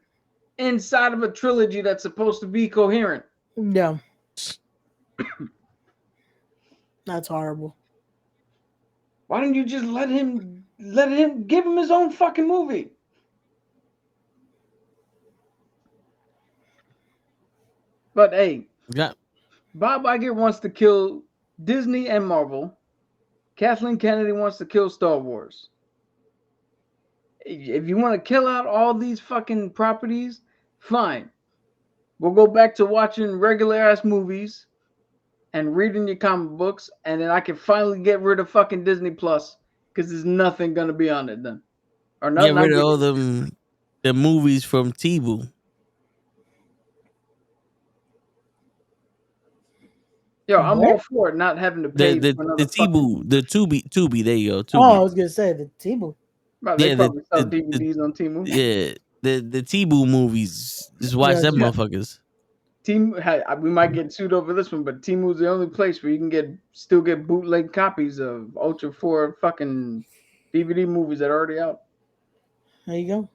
inside of a trilogy that's supposed to be coherent. Yeah. That's horrible. Why don't you just let him give him his own fucking movie? But hey, Yeah. Bob Iger wants to kill Disney and Marvel. Kathleen Kennedy wants to kill Star Wars. If you want to kill out all these fucking properties, fine. We'll go back to watching regular ass movies and reading your comic books, and then I can finally get rid of fucking Disney Plus because there's nothing gonna be on it then, or Get nothing. rid of all the movies from Tibu. Yo, I'm What? all for it not having to pay The for another Tibu, the Tubi. There you go. Tubi. Oh, I was gonna say the Timu. Bro, they Yeah, probably sell DVDs on Temu. Yeah, the Tibu movies. Just watch Yeah, them yeah. motherfuckers. We might get sued over this one, but Temu's the only place where you can still get bootleg copies of Ultra 4 fucking DVD movies that are already out. There you go.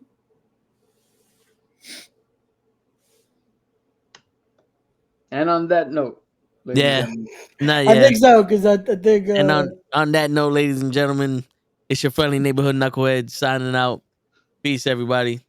And on that note, ladies and Yeah, gentlemen, not I yet. think so because I think. And on that note, ladies and gentlemen, it's your friendly neighborhood knucklehead signing out. Peace, everybody.